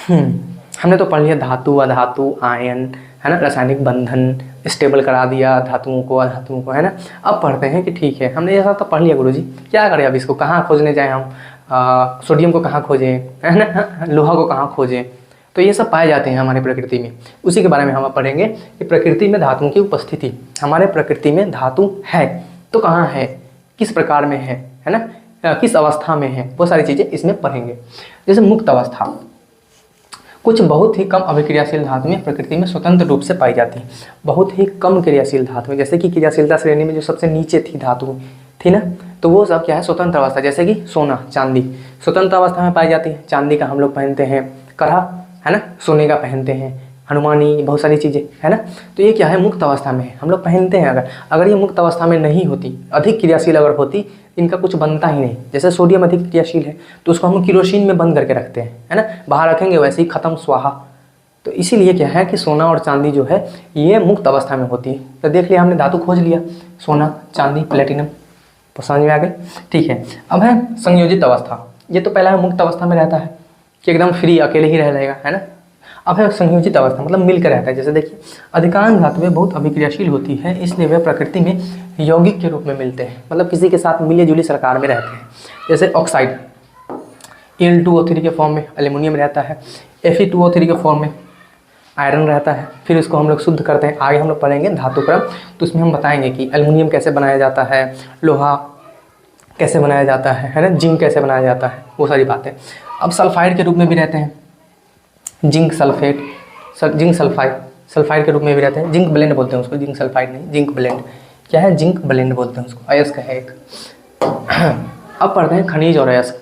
हमने तो पढ़ लिया धातु अधातु आयन, है ना, रासायनिक बंधन, स्टेबल करा दिया धातुओं को अधातुओं को, है ना। अब पढ़ते हैं कि ठीक है हमने ऐसा तो पढ़ लिया गुरुजी, क्या करें अब इसको, कहाँ खोजने जाएं हम, सोडियम को कहाँ खोजें, है ना, लोहा को कहाँ खोजें, तो ये सब पाए जाते हैं हमारे प्रकृति में। उसी के बारे में हम पढ़ेंगे कि प्रकृति में धातुओं की उपस्थिति। हमारे प्रकृति में धातु है तो कहाँ है, किस प्रकार में है ना, किस अवस्था में है, वो सारी चीज़ें इसमें पढ़ेंगे। जैसे मुक्त अवस्था, कुछ बहुत ही कम अभिक्रियाशील धातुएं प्रकृति में स्वतंत्र रूप से पाई जाती हैं। बहुत ही कम क्रियाशील धातुएं, जैसे कि क्रियाशीलता श्रेणी में जो सबसे नीचे थी धातु थी ना, तो वो सब क्या है, स्वतंत्र अवस्था। जैसे कि सोना, चांदी स्वतंत्र अवस्था में पाई जाती है। चांदी का हम लोग पहनते हैं कड़ा, है ना, सोने का पहनते हैं हनुमानी, बहुत सारी चीज़ें, है ना। तो ये क्या है, मुक्त अवस्था में है, हम लोग पहनते हैं। अगर ये मुक्त अवस्था में नहीं होती, अधिक क्रियाशील अगर होती, इनका कुछ बनता ही नहीं। जैसे सोडियम अधिक क्रियाशील है तो उसको हम किरोसिन में बंद करके रखते हैं, है ना, बाहर रखेंगे वैसे ही खत्म, स्वाहा। तो इसीलिए क्या है कि सोना और चांदी जो है ये मुक्त अवस्था में होती है। तो देख लिया हमने, धातु खोज लिया, सोना, चांदी, प्लेटिनम, तो समझ में आ गई। ठीक है, अब है संयोजित अवस्था। ये तो पहला है मुक्त अवस्था में रहता है कि एकदम फ्री अकेले ही रह जाएगा, है ना। अब है संयोजित अवस्था, मतलब मिलकर रहता है। जैसे देखिए, अधिकांश धातुएं बहुत अभिक्रियाशील होती है, इसलिए वे प्रकृति में यौगिक के रूप में मिलते हैं, मतलब किसी के साथ मिली जुली सरकार में रहते हैं। जैसे ऑक्साइड Al2O3 के फॉर्म में एल्यूमिनियम रहता है, Fe2O3 के फॉर्म में आयरन रहता है। फिर इसको हम लोग शुद्ध करते हैं। आगे हम लोग पढ़ेंगे धातुक्रम, तो उसमें हम बताएंगे कि एल्यूमिनियम कैसे बनाया जाता है, लोहा कैसे बनाया जाता है ना, जिंक कैसे बनाया जाता है, वो सारी बातें। अब सल्फाइड के रूप में भी रहते हैं, जिंक सल्फेट, जिंक सल्फाइड के रूप में भी रहते हैं। जिंक ब्लेंड बोलते हैं उसको, जिंक सल्फाइड नहीं, जिंक ब्लेंड। क्या है, जिंक ब्लेंड बोलते हैं उसको, अयस्क है एक। अब पढ़ते हैं खनिज और अयस्क।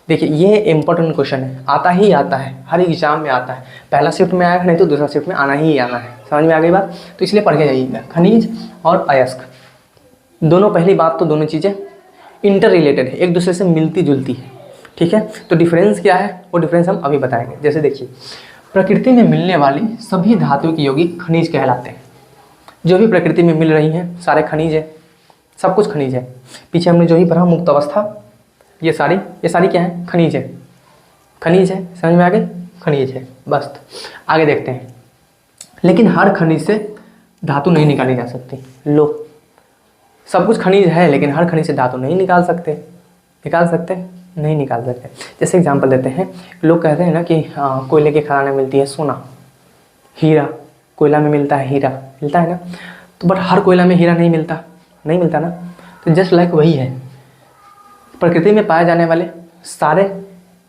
देखिए ये इंपॉर्टेंट क्वेश्चन है, आता ही आता है, हर एग्जाम में आता है। पहला शिफ्ट में आएगा, नहीं तो दूसरा शिफ्ट में आना ही आना है। समझ में आ गई बात, तो इसलिए पढ़ के जाइएगा। खनिज और अयस्क दोनों, पहली बात तो दोनों चीज़ें इंटर रिलेटेड है, एक दूसरे से मिलती जुलती है। ठीक है, तो डिफरेंस क्या है, वो डिफरेंस हम अभी बताएंगे। जैसे देखिए, प्रकृति में मिलने वाली सभी धातुओं के यौगिक खनिज कहलाते हैं। जो भी प्रकृति में मिल रही हैं सारे खनिज है, सब कुछ खनिज है। पीछे हमने जो ही पढ़ा मुक्त अवस्था, ये सारी क्या है, खनिज है, खनिज है। समझ में आ गई, खनिज है बस। आगे देखते हैं, लेकिन हर खनिज से धातु नहीं निकाली जा सकती। लो, सब कुछ खनिज है लेकिन हर खनिज से धातु नहीं निकाल सकते। निकाल सकते नहीं निकाल सकते। जैसे एग्जांपल देते हैं, लोग कहते हैं ना कि कोयले के खदान में मिलती है सोना, हीरा, कोयला में मिलता है हीरा, मिलता है ना। तो बट हर कोयला में हीरा नहीं मिलता ना। तो जस्ट लाइक वही है, प्रकृति में पाए जाने वाले सारे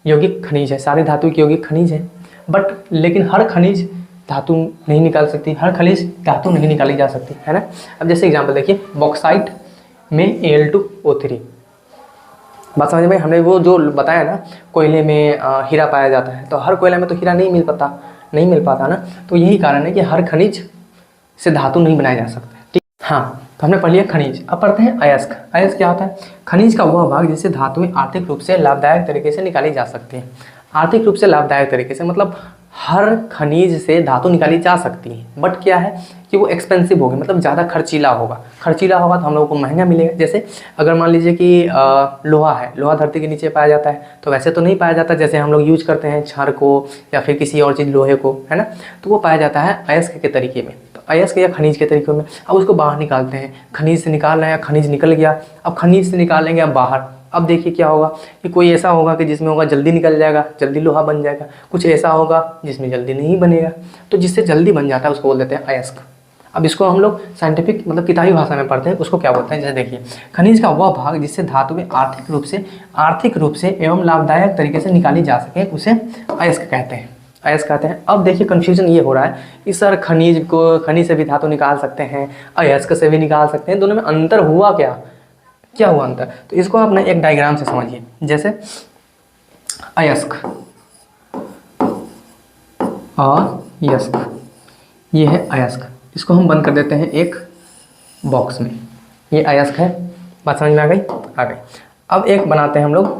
यौगिक खनिज है, सारे धातु के यौगिक खनिज है, बट लेकिन हर खनिज धातु नहीं निकाल सकती, हर खनिज धातु नहीं निकाली जा सकती, है ना। अब जैसे एग्जांपल देखिए, बॉक्साइट में Al2O3, बात समझ में। हमने वो जो बताया ना, कोयले में हीरा पाया जाता है, तो हर कोयला में तो हीरा नहीं मिल पाता ना। तो यही कारण है कि हर खनिज से धातु नहीं बनाया जा सकता। ठीक, हाँ, तो हमने पढ़ लिया खनिज। अब पढ़ते हैं अयस्क। अयस्क क्या होता है, खनिज का वह भाग जिससे धातुएं आर्थिक रूप से लाभदायक तरीके से निकाली जा सकती हैं। आर्थिक रूप से लाभदायक तरीके से मतलब हर खनिज से धातु निकाली जा सकती है, बट क्या है कि वो एक्सपेंसिव होगी, मतलब ज़्यादा खर्चीला होगा तो हम लोगों को महंगा मिलेगा। जैसे अगर मान लीजिए कि लोहा है, लोहा धरती के नीचे पाया जाता है, तो वैसे तो नहीं पाया जाता जैसे हम लोग यूज करते हैं छड़ को या फिर किसी और चीज़ लोहे को, है ना। तो वो पाया जाता है अयस्क के तरीके में, तो अयस्क या खनिज के तरीके में। अब उसको बाहर निकालते हैं, खनिज से निकाल रहे हैं, खनिज निकल गया, अब खनिज से निकालेंगे अब बाहर। अब देखिए क्या होगा कि कोई ऐसा होगा कि जिसमें होगा जल्दी निकल जाएगा, जल्दी लोहा बन जाएगा, कुछ ऐसा होगा जिसमें जल्दी नहीं बनेगा। तो जिससे जल्दी बन जाता है उसको बोल देते हैं अयस्क। अब इसको हम लोग साइंटिफिक मतलब किताबी भाषा में पढ़ते हैं, उसको क्या बोलते हैं। जैसे देखिए, खनिज का वह भाग जिससे धातुएं आर्थिक रूप से एवं लाभदायक तरीके से निकाली जा सके, उसे अयस्क कहते हैं। अब देखिए कन्फ्यूजन ये हो रहा है कि सर खनिज से भी धातु निकाल सकते हैं, अयस्क से भी निकाल सकते हैं, दोनों में अंतर हुआ क्या हुआ अंतर। तो इसको आप ना एक डायग्राम से समझिए। जैसे अयस्क और यस्क, ये है अयस्क, इसको हम बंद कर देते हैं एक बॉक्स में। ये अयस्क है, बात समझ में आ गई। अब एक बनाते हैं हम लोग,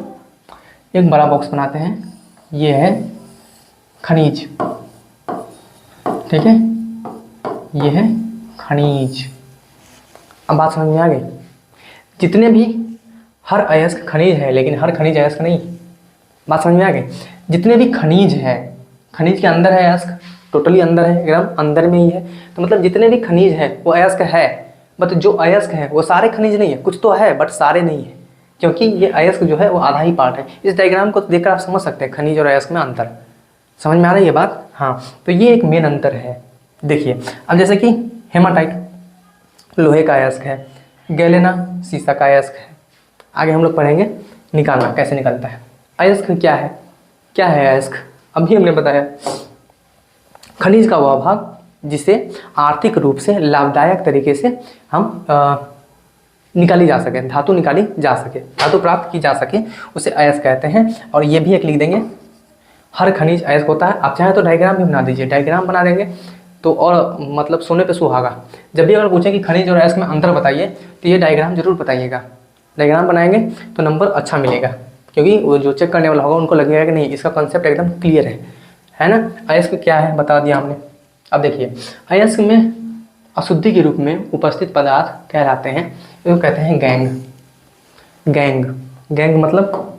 एक बड़ा बॉक्स बनाते हैं, ये है खनिज, ठीक है, ये है खनिज। अब बात समझ में आ गई। जितने भी हर अयस्क खनिज है लेकिन हर खनिज अयस्क नहीं, बात समझ में आ गई। जितने भी खनिज है, खनिज के अंदर है अयस्क, टोटली अंदर है, एकदम अंदर में ही है। तो मतलब जितने भी खनिज है वो अयस्क है, बट जो अयस्क है वो सारे खनिज नहीं है, कुछ तो है बट सारे नहीं है, क्योंकि ये अयस्क जो है वो आधा ही पार्ट है। इस डायग्राम को देखकर आप समझ सकते हैं खनिज और अयस्क में अंतर। समझ में आ रही है बात। हाँ, तो ये एक मेन अंतर है। देखिए अब जैसे कि हेमाटाइट लोहे का अयस्क है, गैलेना शीशा का अयस्क है। आगे हम लोग पढ़ेंगे निकालना कैसे निकलता है। अयस्क क्या है, क्या है अयस्क? अभी हमने बताया खनिज का वह भाग जिसे आर्थिक रूप से लाभदायक तरीके से हम निकाली जा सके, धातु निकाली जा सके, धातु प्राप्त की जा सके, उसे अयस्क कहते हैं। और ये भी एक लिख देंगे, हर खनिज अयस्क होता है। आप चाहें तो डायग्राम भी बना दीजिए, डायग्राम बना देंगे तो और मतलब सोने पे सुहागा। जब भी अगर पूछे कि खनिज और अयस्क में अंतर बताइए तो ये डायग्राम जरूर बताइएगा। डायग्राम बनाएंगे तो नंबर अच्छा मिलेगा, क्योंकि वो जो चेक करने वाला होगा उनको लगेगा कि नहीं इसका कॉन्सेप्ट एकदम क्लियर है ना। अयस्क क्या है बता दिया हमने। अब देखिए अयस्क में अशुद्धि के रूप में उपस्थित पदार्थ कहलाते हैं, इसको कहते हैं गैंग। गैंग गैंग मतलब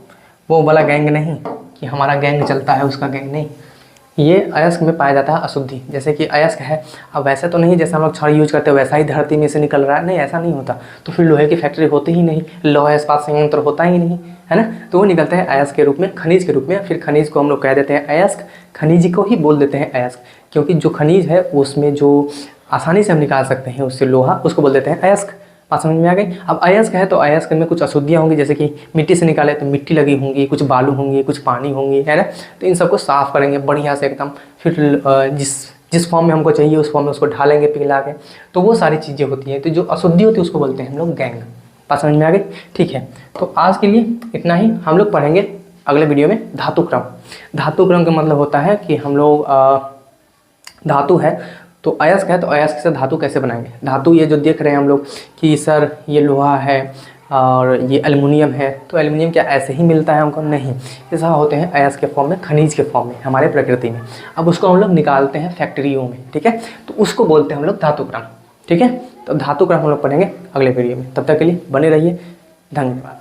वो वाला गैंग नहीं कि हमारा गैंग चलता है उसका गैंग नहीं। ये अयस्क में पाया जाता है अशुद्धि। जैसे कि अयस्क है, अब वैसे तो नहीं जैसे हम लोग छड़ यूज करते हैं वैसा ही धरती में से निकल रहा है, नहीं ऐसा नहीं होता। तो फिर लोहे की फैक्ट्री होती ही नहीं, लोहा इस्पात संयंत्र होता ही नहीं, है ना। तो वो निकलता है अयस्क के रूप में, खनिज के रूप में। फिर खनिज को हम लोग कह देते हैं अयस्क, खनिज को ही बोल देते हैं अयस्क, क्योंकि जो खनिज है उसमें जो आसानी से हम निकाल सकते हैं उससे लोहा, उसको बोल देते हैं अयस्क। बात समझ में आ गई। अब अयस्क है तो अयस्क में कुछ अशुद्धियाँ होंगी, जैसे कि मिट्टी से निकाले तो मिट्टी लगी होंगी, कुछ बालू होंगी, कुछ पानी होंगी, है ना। तो इन सबको साफ़ करेंगे बढ़िया से एकदम, फिर जिस फॉर्म में हमको चाहिए उस फॉर्म में उसको ढालेंगे पिघला के। तो वो सारी चीज़ें होती हैं। तो जो अशुद्धि होती है उसको बोलते हैं हम लोग गैंग। बात समझ में आ गई, ठीक है। तो आज के लिए इतना ही। हम लोग पढ़ेंगे अगले वीडियो में धातु क्रम। धातु क्रम का मतलब होता है कि हम लोग धातु है तो अयस्क है तो अयस्क से धातु कैसे बनाएंगे। धातु ये जो देख रहे हैं हम लोग कि सर ये लोहा है और ये एल्युमिनियम है, तो एल्युमिनियम क्या ऐसे ही मिलता है हमको? नहीं, ऐसा होते हैं अयस्क के फॉर्म में, खनिज के फॉर्म में हमारे प्रकृति में। अब उसको हम लोग निकालते हैं फैक्ट्रियों में, ठीक है। तो उसको बोलते हैं हम लोग धातु क्रम, ठीक है। तो धातु क्रम हम लोग पढ़ेंगे अगले वीडियो में। तब तक के लिए बने रहिए, धन्यवाद।